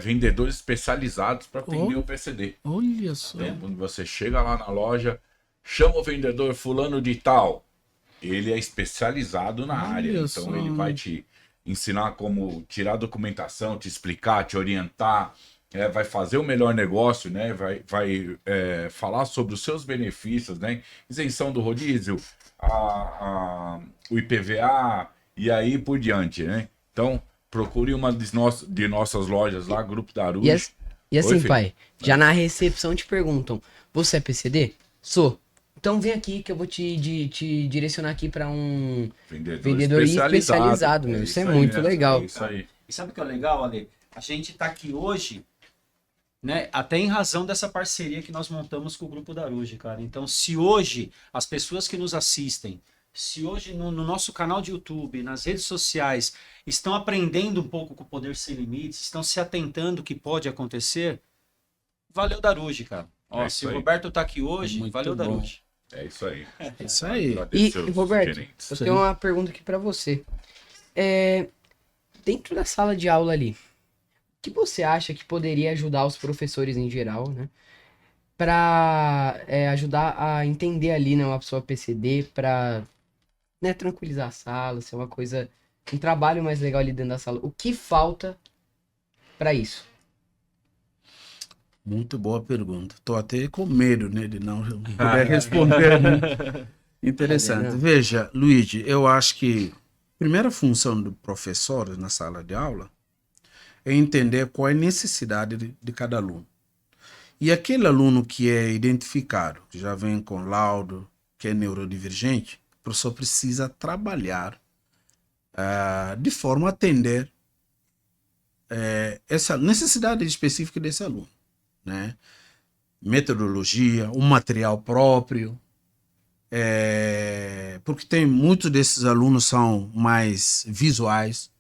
vendedores especializados para atender o PCD. Olha só. Quando você chega lá na loja, chama o vendedor fulano de tal. Ele é especializado na área, então só. ele vai te ensinar como tirar a documentação, te explicar, te orientar, vai fazer o melhor negócio, né? Vai falar sobre os seus benefícios, né? Isenção do rodízio, o IPVA e aí por diante, né? Então, procure uma de nossas lojas lá, Grupo Daruja. E assim, Oi, filho. pai, já na recepção te perguntam, você é PCD? Sou. Então vem aqui que eu vou te direcionar aqui para um vendedor especializado, meu. Isso é muito legal. É isso aí. E sabe o que é legal, Ale? A gente tá aqui hoje, né? Até em razão dessa parceria que nós montamos com o Grupo Daruja, cara. Então, se hoje as pessoas que nos assistem se hoje no nosso canal de YouTube, nas redes sociais, estão aprendendo um pouco com o Poder Sem Limites, estão se atentando o que pode acontecer, valeu Darude, cara. Ó, É se isso o aí. Roberto tá aqui hoje, Muito valeu bom. Darude. É isso aí. Isso aí. E, Agradecer os Roberto, gerentes. eu tenho uma pergunta aqui pra você. Dentro da sala de aula ali, o que você acha que poderia ajudar os professores em geral, né? Pra ajudar a entender ali, né, uma pessoa PCD, pra, né, tranquilizar a sala, ser uma coisa, um trabalho mais legal ali dentro da sala. O que falta pra isso? Muito boa pergunta. Estou até com medo, né, de não poder responder. Né? Interessante. Não. Veja, Luigi, eu acho que a primeira função do professor na sala de aula é entender qual é a necessidade de cada aluno. E aquele aluno que é identificado, que já vem com laudo, que é neurodivergente, o professor precisa trabalhar de forma a atender essa necessidade específica desse aluno, né? Metodologia, um material próprio, porque tem muitos desses alunos são mais visuais,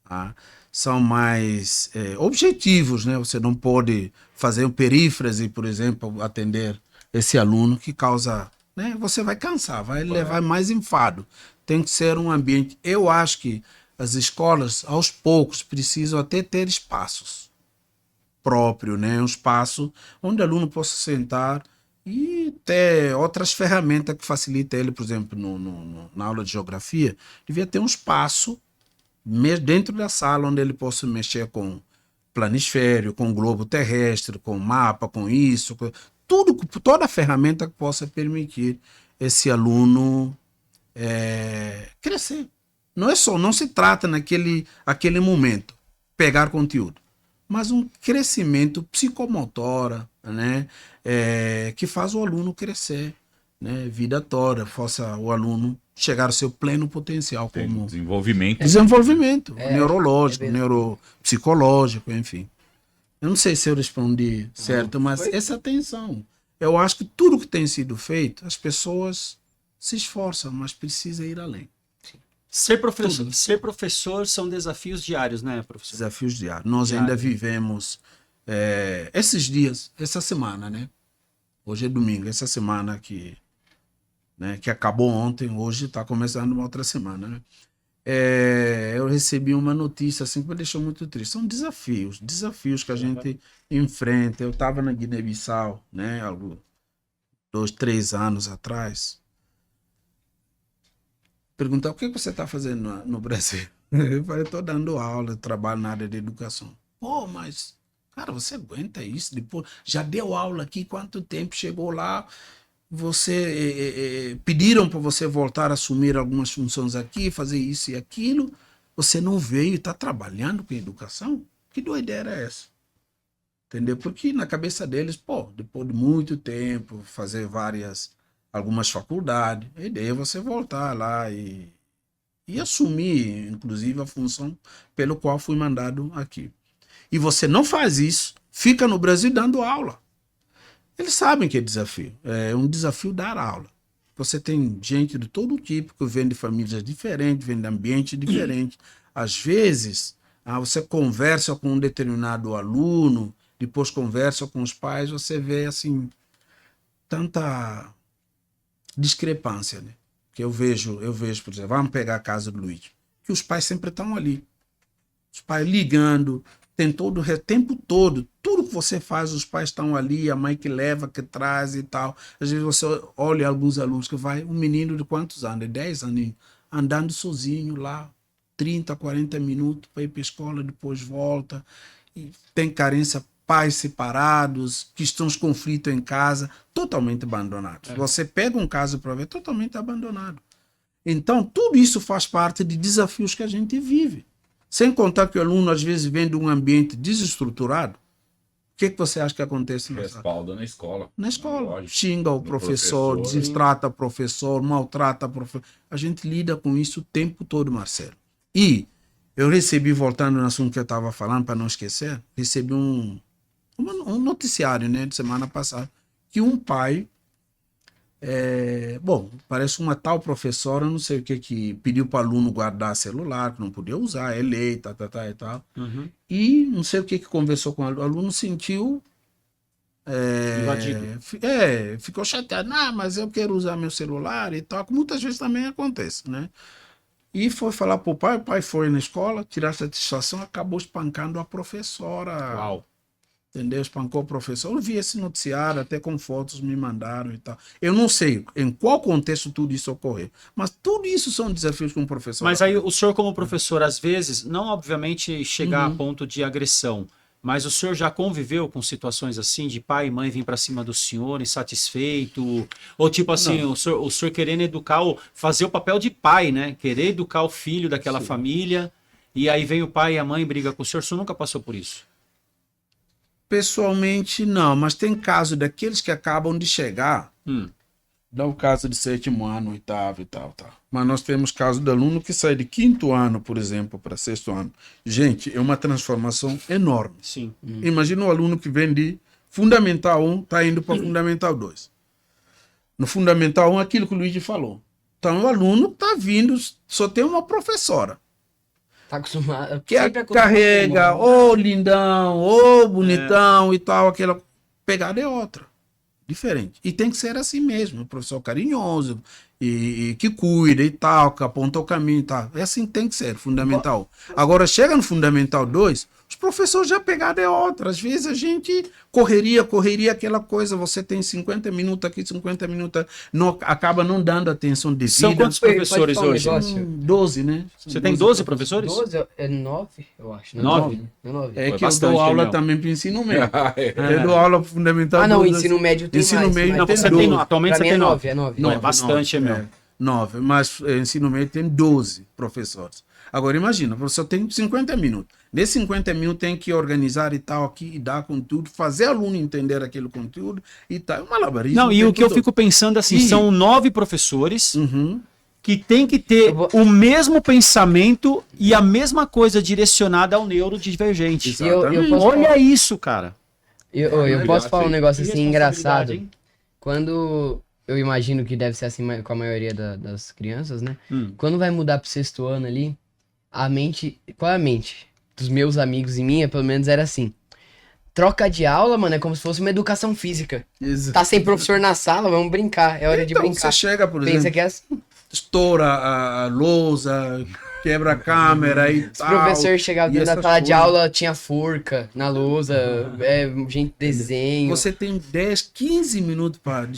tá? São mais objetivos, né? Você não pode fazer um perífrase, por exemplo, atender esse aluno que causa, né? Você vai cansar, vai levar mais enfado. Tem que ser um ambiente. Eu acho que as escolas, aos poucos, precisam até ter espaços próprios, né? Um espaço onde o aluno possa sentar e ter outras ferramentas que facilitem ele, por exemplo, na aula de geografia, devia ter um espaço dentro da sala onde ele possa mexer com planisfério, com globo terrestre, com mapa, com isso, tudo, toda a ferramenta que possa permitir esse aluno crescer. Não se trata aquele momento pegar conteúdo, mas um crescimento psicomotora, né, que faz o aluno crescer, né, vida toda, faça o aluno chegar ao seu pleno potencial Tem como desenvolvimento. neurológico, mesmo. neuropsicológico, enfim. Eu não sei se eu respondi certo, mas essa atenção. Eu acho que tudo que tem sido feito, as pessoas se esforçam, mas precisa ir além. Ser professor são desafios diários, né, professor? Desafios diários. Nós ainda vivemos esses dias, essa semana, né? Hoje é domingo, essa semana que acabou ontem, hoje está começando uma outra semana, né? Eu recebi uma notícia assim que me deixou muito triste. São desafios que a gente enfrenta. Eu estava na Guiné-Bissau, né? 2, 3 anos atrás. Perguntar o que você está fazendo no Brasil. Eu falei, estou dando aula, trabalho na área de educação. Pô, mas, cara, você aguenta isso? Depois, já deu aula aqui, quanto tempo chegou lá? Você pediram para você voltar a assumir algumas funções aqui, fazer isso e aquilo. Você não veio e está trabalhando com educação? Que doideira é essa? Entendeu? Porque na cabeça deles, pô, depois de muito tempo, fazer algumas faculdades, a ideia é você voltar lá e assumir, inclusive, a função pelo qual fui mandado aqui. E você não faz isso, fica no Brasil dando aula. Eles sabem que é desafio. É um desafio dar aula. Você tem gente de todo tipo que vem de famílias diferentes, vem de ambientes diferentes. Às vezes, você conversa com um determinado aluno, depois conversa com os pais, você vê assim tanta discrepância, né? Que eu vejo, por exemplo, vamos pegar a casa do Luiz, que os pais sempre estão ali. Os pais ligando, tem todo o tempo todo, tudo que você faz, os pais estão ali, a mãe que leva, que traz e tal. Às vezes você olha alguns alunos que vai, um menino de quantos anos? De 10 anos, andando sozinho lá, 30, 40 minutos para ir para a escola, depois volta. E tem carência, pais separados, questões de conflito em casa, totalmente abandonados. Você pega um caso para ver, totalmente abandonado. Então, tudo isso faz parte de desafios que a gente vive. Sem contar que o aluno, às vezes, vem de um ambiente desestruturado. O que você acha que acontece na sala? Respaldo na escola. Na escola. Lógico. Xinga o professor, destrata o professor, maltrata o professor. A gente lida com isso o tempo todo, Marcelo. E eu recebi, voltando no assunto que eu estava falando, para não esquecer, recebi um noticiário, né, de semana passada, que um pai Bom, parece uma tal professora, não sei o que pediu para o aluno guardar celular, que não podia usar, é lei, e tal. Uhum. E não sei o que conversou com o aluno, sentiu. Invadido. Ficou chateado. Não, mas eu quero usar meu celular e tal, que muitas vezes também acontece, né? E foi falar pro pai, o pai foi na escola, tirar satisfação, acabou espancando a professora. Uau. Entendeu? Espancou o professor. Eu vi esse noticiário, até com fotos me mandaram e tal. Eu não sei em qual contexto tudo isso ocorreu, mas tudo isso são desafios que um professor. Mas aí o senhor como professor, às vezes, não obviamente chegar a ponto de agressão, mas o senhor já conviveu com situações assim, de pai e mãe vir para cima do senhor, insatisfeito? Ou tipo assim, o senhor querendo educar, fazer o papel de pai, né? Querer educar o filho daquela família, e aí vem o pai e a mãe briga com o senhor nunca passou por isso? Pessoalmente, não, mas tem caso daqueles que acabam de chegar. Dá o caso de 7º ano, 8º e tal. Mas nós temos caso de aluno que sai de 5º ano, por exemplo, para 6º ano. Gente, é uma transformação enorme. Sim. Imagina o aluno que vem de Fundamental 1, está indo para Fundamental 2. No Fundamental 1, aquilo que o Luigi falou. Então, o aluno está vindo, só tem uma professora. Tá acostumado. Que sempre carrega, acostumado. ô lindão, ô bonitão e tal, aquela pegada é outra. Diferente. E tem que ser assim mesmo, um professor carinhoso e que cuida e tal, que aponta o caminho e tal. É assim que tem que ser, fundamental. Agora, chega no fundamental 2, os professores já pegaram é outra. Às vezes a gente correria aquela coisa, você tem 50 minutos aqui, 50 minutos, não, acaba não dando atenção devida. São quantos professores hoje? 12, né? Você tem 12 professores? 12 é 9, eu acho. Né? 9? É 9. É Foi que eu bastante, dou aula hein, meu? também para ensino médio. Eu dou aula para fundamental. Ah, não, 12, ensino médio tem ensino mais. médio mas tem você 12. tem, atualmente Pra você mim tem é 9. 9, é 9. Não, é bastante, é meu. 9, mas ensino médio tem 12 professores. Agora imagina, o professor tem 50 minutos. Nesses 50 minutos tem que organizar e tal aqui, e dar conteúdo, fazer o aluno entender aquele conteúdo e tal. É um malabarismo. Não, e o que eu todo. fico pensando assim, E- são 9 professores Uhum. que tem que ter Eu vou- o mesmo pensamento e a mesma coisa direcionada ao neurodivergente. E eu Exatamente. posso Olha falar, isso, cara. eu posso falar um negócio Que assim engraçado. responsabilidade, hein? Quando eu imagino que deve ser assim com a maioria das crianças, né? Quando vai mudar pro 6º ano ali, a mente. Qual é a mente? Dos meus amigos e minha, pelo menos, era assim. Troca de aula, mano, é como se fosse uma educação física. Exato. Tá sem professor na sala, vamos brincar. É hora de Então, brincar. você chega, por Pensa exemplo, que é assim. estoura a lousa, quebra a câmera e Os tal. professores chegavam e dentro da essas sala de coisas. aula, tinha forca na lousa, gente, desenho. Você tem 10, 15 minutos para,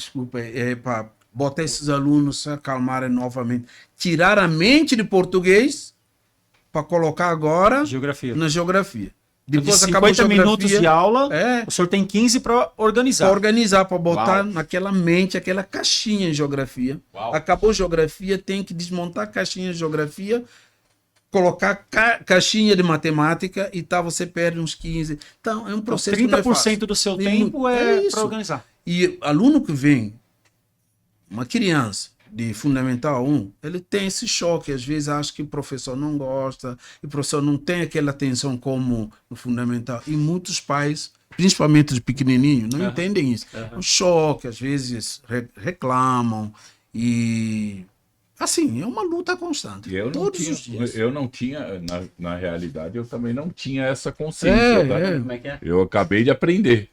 para botar esses alunos se acalmarem novamente. Tirar a mente de português para colocar agora Geografia. na geografia. De Depois acabou a 50 minutos de aula, É, o senhor tem 15 para organizar. para organizar, para botar Uau. naquela mente, aquela caixinha em geografia. Uau. Acabou geografia, tem que desmontar a caixinha de geografia, colocar caixinha de matemática e tá, você perde uns 15. Então, é um Então, processo que não é 30% fácil. do seu E tempo é é isso. para organizar. E aluno que vem, uma criança de Fundamental 1, ele tem esse choque. Às vezes acha que o professor não gosta, e o professor não tem aquela atenção como no Fundamental. E muitos pais, principalmente os pequenininhos, não entendem isso. É um choque, às vezes reclamam. E assim, é uma luta constante. E Todos os dias. eu não tinha, na realidade, eu também não tinha essa consciência, tá? Como é que é? Eu acabei de aprender.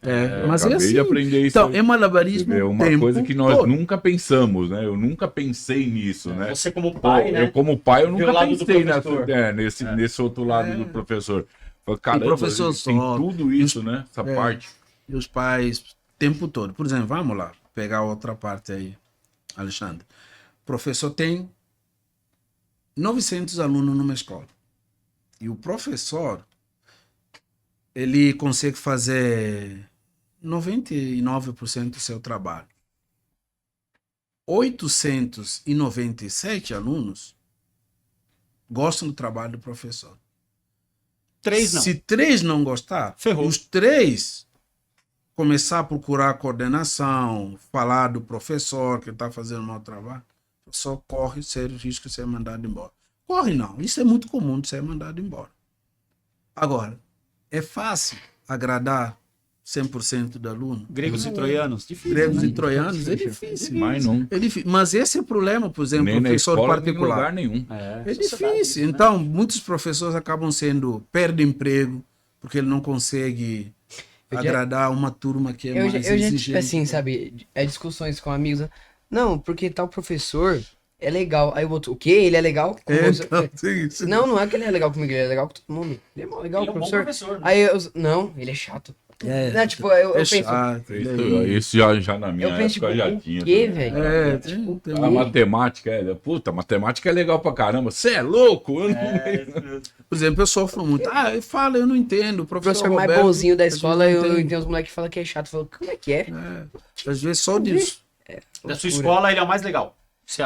Mas acabei é assim. de aprender isso. Então, é malabarismo É uma tempo coisa que nós todo. nunca pensamos, né? Eu nunca pensei nisso, né? Você como Pô, pai, né? Eu, como pai, eu Vê o nunca lado do pensei professor. nesse outro lado do professor. Falei, caramba, professor tem só- tudo isso, né? Essa parte. E os pais o tempo todo. Por exemplo, vamos lá, pegar outra parte aí, Alexandre. O professor tem 900 alunos numa escola. E o professor, ele consegue fazer 99% do seu trabalho. 897 alunos gostam do trabalho do professor. 3 não. Se 3 não gostar, Ferrou. os 3 começar a procurar coordenação, falar do professor que está fazendo mau trabalho, o professor corre sério risco de ser mandado embora. Corre não, isso é muito comum de ser mandado embora. Agora, é fácil agradar 100% do aluno. Gregos e troianos? Difícil, Gregos né? e troianos é difícil. Mas não. É difícil. Mas esse é o problema, por exemplo, Nem na professor escola, nem em lugar particular. nenhum. É difícil. Então, muitos professores acabam perdem emprego, porque ele não consegue agradar uma turma que é mais Eu já, exigente. tipo assim, sabe, discussões com amigos. Não, porque tal professor é legal. Aí o outro, o quê? Ele é legal com você? Então, tem isso. Não é que ele é legal comigo, ele é legal com todo mundo. Ele é mó legal, Ele é um bom professor. professor, né? Aí não, ele é chato. Não, tipo, eu penso, chato, Isso já na minha eu penso, tipo, época já o tinha. quê, também. velho? tem A matemática, matemática é legal pra caramba. Você é louco? Eu não- Por exemplo, eu sofro muito. Eu falo, eu não entendo. O O professor mais Roberto, bonzinho da às vezes, escola, não eu entende. tenho uns moleques que falam que é chato. Eu falo, como é que é? Às vezes só disso. Da sua escola, ele é o mais legal.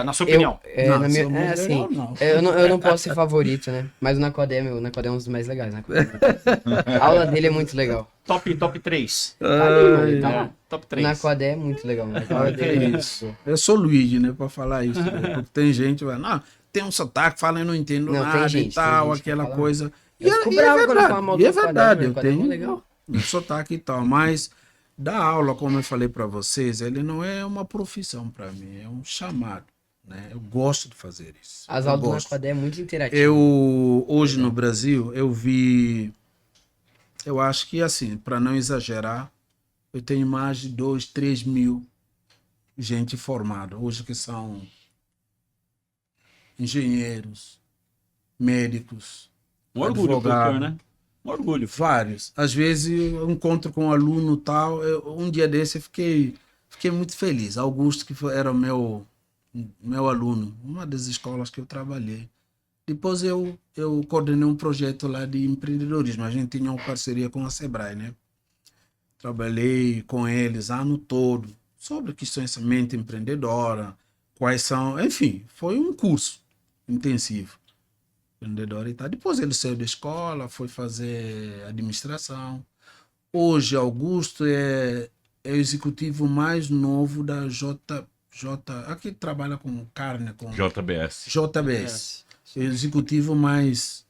Na sua opinião. Não, Na minha, sou muito assim, legal, não. eu não posso ser favorito, né? Mas o Nacodé é um dos mais legais. A aula dele é muito legal. Top 3. Tá ali, mano, tá lá. Top O 3. Nacodé é muito legal, mano. A aula Que dele é isso. Eu sou Luigi, né, pra falar isso. Né? Porque tem gente que vai, não, tem um sotaque, fala eu não entendo Não, tem nada gente, e tal, tem gente que aquela fala. coisa. Eu fico bravo quando fala mal do e é Nacodé, verdade, o eu Nacodé é mó tenho legal. um sotaque e tal, mas da aula, como eu falei pra vocês, ele não é uma profissão pra mim, é um chamado, né? Eu gosto de fazer isso. As Eu aulas do gosto. Nacodé é muito interativas. Hoje no Brasil, eu acho que assim, para não exagerar, eu tenho mais de 2, 3 mil gente formada, hoje que são engenheiros, médicos, Um orgulho, advogado, professor, né? Um orgulho. vários. Às vezes eu encontro com um aluno tal, um dia desse eu fiquei muito feliz. Augusto, que era o meu aluno, uma das escolas que eu trabalhei. Depois eu coordenei um projeto lá de empreendedorismo. A gente tinha uma parceria com a Sebrae, né? Trabalhei com eles ano todo sobre questões de mente empreendedora, quais são... Enfim, foi um curso intensivo. Empreendedora e tal. Depois ele saiu da escola, foi fazer administração. Hoje, Augusto é o executivo mais novo da aqui trabalha com carne, com JBS. É o executivo mais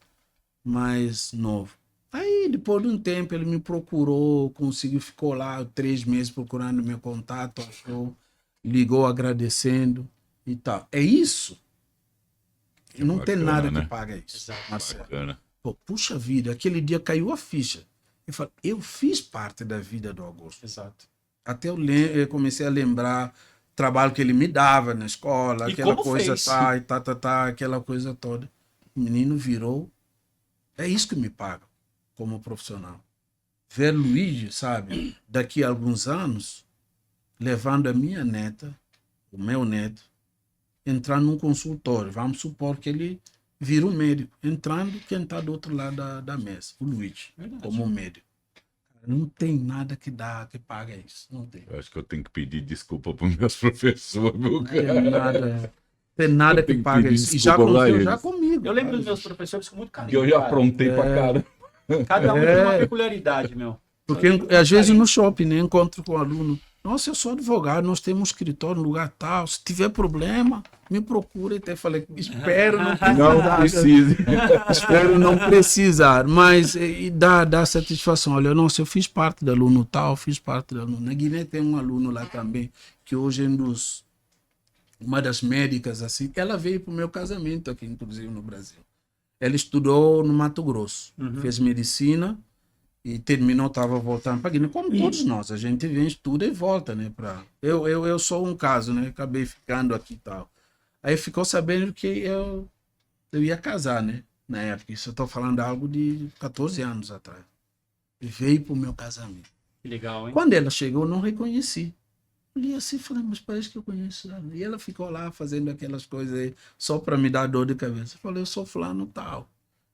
novo. Aí, depois de um tempo, ele me procurou, ficou lá 3 meses procurando meu contato, achou, ligou agradecendo e tal. É isso. Que não tem bacana, nada né? que paga isso, Marcelo. Bacana. Pô, puxa vida, aquele dia caiu a ficha. Eu falei, eu fiz parte da vida do Augusto. Exato. Até eu comecei a lembrar o trabalho que ele me dava na escola, E aquela como coisa fez? aquela coisa toda. O menino virou. É isso que me paga como profissional. Ver Luigi, sabe, daqui a alguns anos, levando a minha neta, o meu neto, entrar num consultório. Vamos supor que ele vira um médico, entrando quem está do outro lado da mesa, o Luigi, como um médico. Não tem nada que paga isso. Não tem. Eu acho que eu tenho que pedir desculpa para os meus professores, meu Tem cara. nada Eu que tenho que paga pedir isso. E já desculpa lá aconteceu eles. já comigo. Eu lembro cara. dos meus professores com muito Que carinho. eu já cara. aprontei pra caramba. Cada um tem uma peculiaridade, meu. Porque às vezes no shopping, né, encontro com um aluno. Nossa, eu sou advogado, nós temos um escritório no lugar tal. Se tiver problema, me procura. E até falei, espero não Não precisar. precise. Espero não precisar. Mas dá satisfação. Olha, nossa, eu fiz parte do aluno tal, fiz parte do aluno. Na Guiné tem um aluno lá também, que hoje é uma das médicas, assim. Ela veio para o meu casamento aqui, inclusive, no Brasil. Ela estudou no Mato Grosso, fez medicina e terminou, estava voltando para Guiné, como todos nós. A gente vem, estuda e volta, né? Eu sou um caso, né? Acabei ficando aqui e tal. Aí ficou sabendo que eu ia casar, né? Na época, isso eu estou falando algo de 14 anos atrás. E veio para o meu casamento. Que legal, hein? Quando ela chegou, eu não reconheci. Olhei assim e falei, mas parece que eu conheço ela. E ela ficou lá fazendo aquelas coisas aí, só para me dar dor de cabeça. Eu falei, eu sou fulano tal.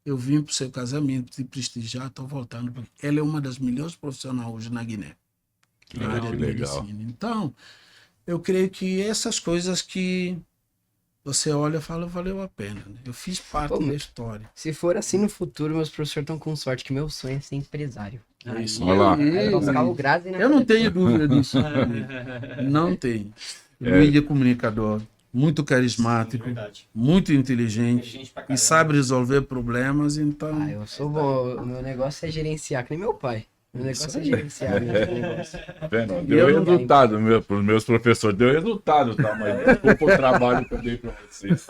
Eu vim para o seu casamento, te prestigiar, estou voltando. Ela é uma das melhores profissionais hoje na Guiné. Que Na área de legal. medicina. Então, eu creio que essas coisas que você olha e fala, valeu a pena. Né? Eu fiz parte da história. Se for assim no futuro, meus professores estão com sorte, que meu sonho é ser empresário. Aí, Olha lá. Aí eu tocar o Grazi, né? Eu não tenho dúvida disso. Não tenho. Luigi é comunicador, muito carismático, verdade. muito inteligente Inteligente pra e caramba. sabe resolver problemas, então... Ah, eu sou bom. O meu negócio é gerenciar, que nem meu pai. O negócio é gerenciar, né? O negócio. Vendo? Deu resultado, pros meus professores, deu resultado, tá? Mas desculpa o trabalho que eu dei pra vocês.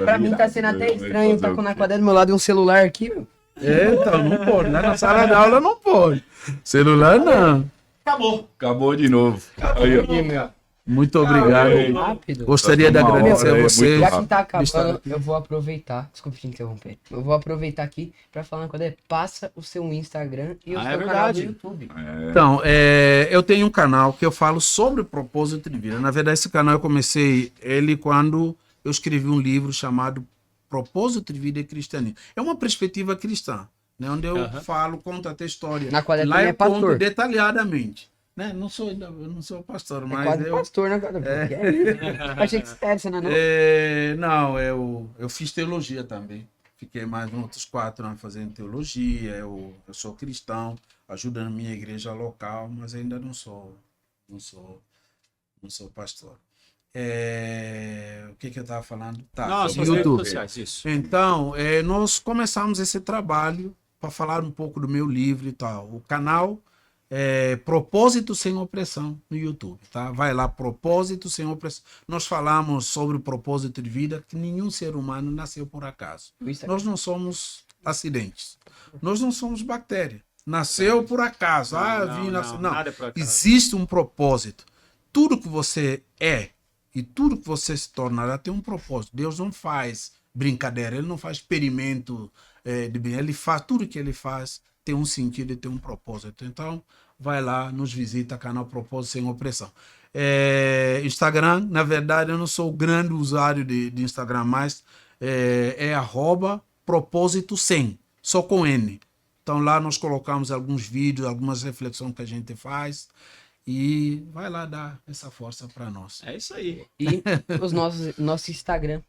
Pra mim tá sendo até estranho, tá com na quadra do meu lado e um celular aqui, meu. Então, não pode. Lá na sala de aula não pode. Celular não. Acabou de novo. Aí, ó. Muito obrigado. Rápido. Gostaria de agradecer a hora, vocês. Já que tá acabando, eu vou aproveitar. Desculpa te interromper. Eu vou aproveitar aqui pra falar quando passa o seu Instagram e o seu canal do YouTube. Então, eu tenho um canal que eu falo sobre o propósito de vida. Na verdade, esse canal eu comecei ele quando eu escrevi um livro chamado Propósito de Vida e Cristianismo. É uma perspectiva cristã, né, onde eu falo, conto até história. Na qual Lá é eu pastor. conto detalhadamente. Né? Eu não sou pastor, É mas quase eu... pastor, né, cara? Achei que você não. Não, eu fiz teologia também. Fiquei mais uns outros 4 anos fazendo teologia. Eu sou cristão, ajudo na minha igreja local, mas ainda não sou pastor. O que eu estava falando? Não, sobre suas redes YouTube. sociais, isso. Então, nós começamos esse trabalho para falar um pouco do meu livro e tal. O canal Propósito Sem Opressão no YouTube, tá? Vai lá, Propósito Sem Opressão. Nós falamos sobre o propósito de vida, que nenhum ser humano nasceu por acaso. Nós não somos acidentes. Nós não somos bactéria. Nasceu por acaso. Não, nada é por acaso. Existe um propósito. Tudo que você é e tudo que você se tornará tem um propósito. Deus não faz brincadeira, ele não faz experimento de bem. Ele faz tudo que ele faz tem um sentido e tem um propósito. Então, vai lá, nos visita, canal Propósito Sem Opressão. Instagram, na verdade, eu não sou grande usuário de Instagram, mas @propósito sem, só com N. Então, lá nós colocamos alguns vídeos, algumas reflexões que a gente faz e vai lá dar essa força para nós. É isso aí. E nosso Instagram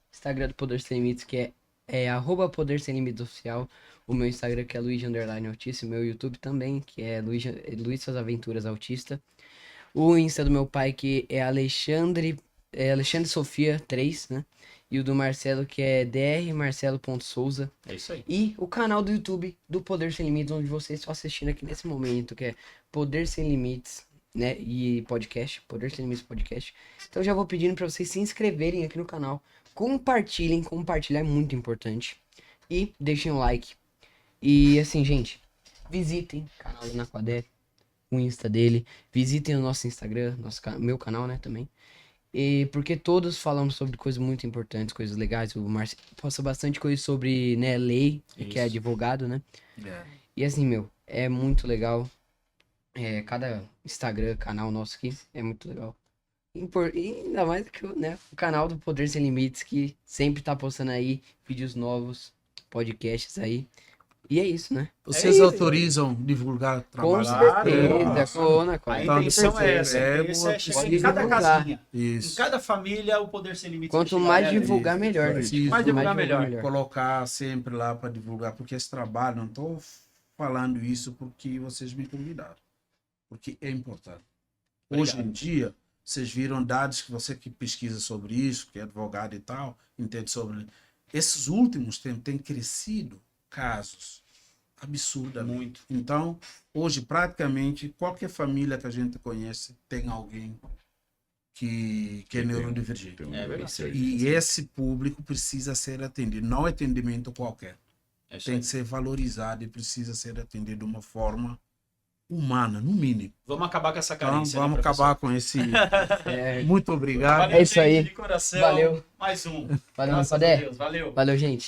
do Poder Sem Limites, que é @Poder Sem Limites Oficial. O meu Instagram, que é Luiz_Autista. O meu YouTube também, que é Luiz Suas Aventuras Autista. O Insta do meu pai, que é Alexandre Sofia 3, né? E o do Marcelo, que é drmarcelo.souza. É isso aí. E o canal do YouTube do Poder Sem Limites, onde vocês estão assistindo aqui nesse momento, que é Poder Sem Limites, né? E podcast, Poder Sem Limites Podcast. Então já vou pedindo para vocês se inscreverem aqui no canal. Compartilhar é muito importante. E deixem um like. E assim, gente, visitem o canal do Naquadé, o Insta dele. Visitem o nosso Instagram, meu canal, né, também. E porque todos falamos sobre coisas muito importantes, coisas legais. O Marcelo posta bastante coisa sobre, né, lei, que é advogado, né? E assim, é muito legal. Cada Instagram, canal nosso aqui, é muito legal. E ainda mais que o canal do Poder Sem Limites, que sempre tá postando aí vídeos novos, podcasts aí. E é isso, né? Vocês autorizam divulgar trabalho? Com certeza, A intenção é essa. Chegar em cada casinha. Isso. Em cada família, o Poder Sem Limites. Quanto mais divulgar, melhor, gente. Mais divulgar, melhor. Colocar sempre lá para divulgar, porque esse trabalho, não estou falando isso porque vocês me convidaram, porque é importante. Hoje em dia, vocês viram dados que você que pesquisa sobre isso, que é advogado e tal, entende sobre... Esses últimos tempos tem crescido casos absurdamente. Muito. Então, hoje, praticamente, qualquer família que a gente conhece tem alguém que é neurodivergente. É verdade. E esse público precisa ser atendido. Não é atendimento qualquer. Tem que ser valorizado e precisa ser atendido de uma forma humana, no mínimo. Vamos acabar com essa Então, carência. vamos acabar com esse... É, Muito obrigado. Valeu, É isso aí. gente, de coração. Valeu. Mais um. Valeu, Graças a Naquadé. Deus. Valeu. Valeu, gente.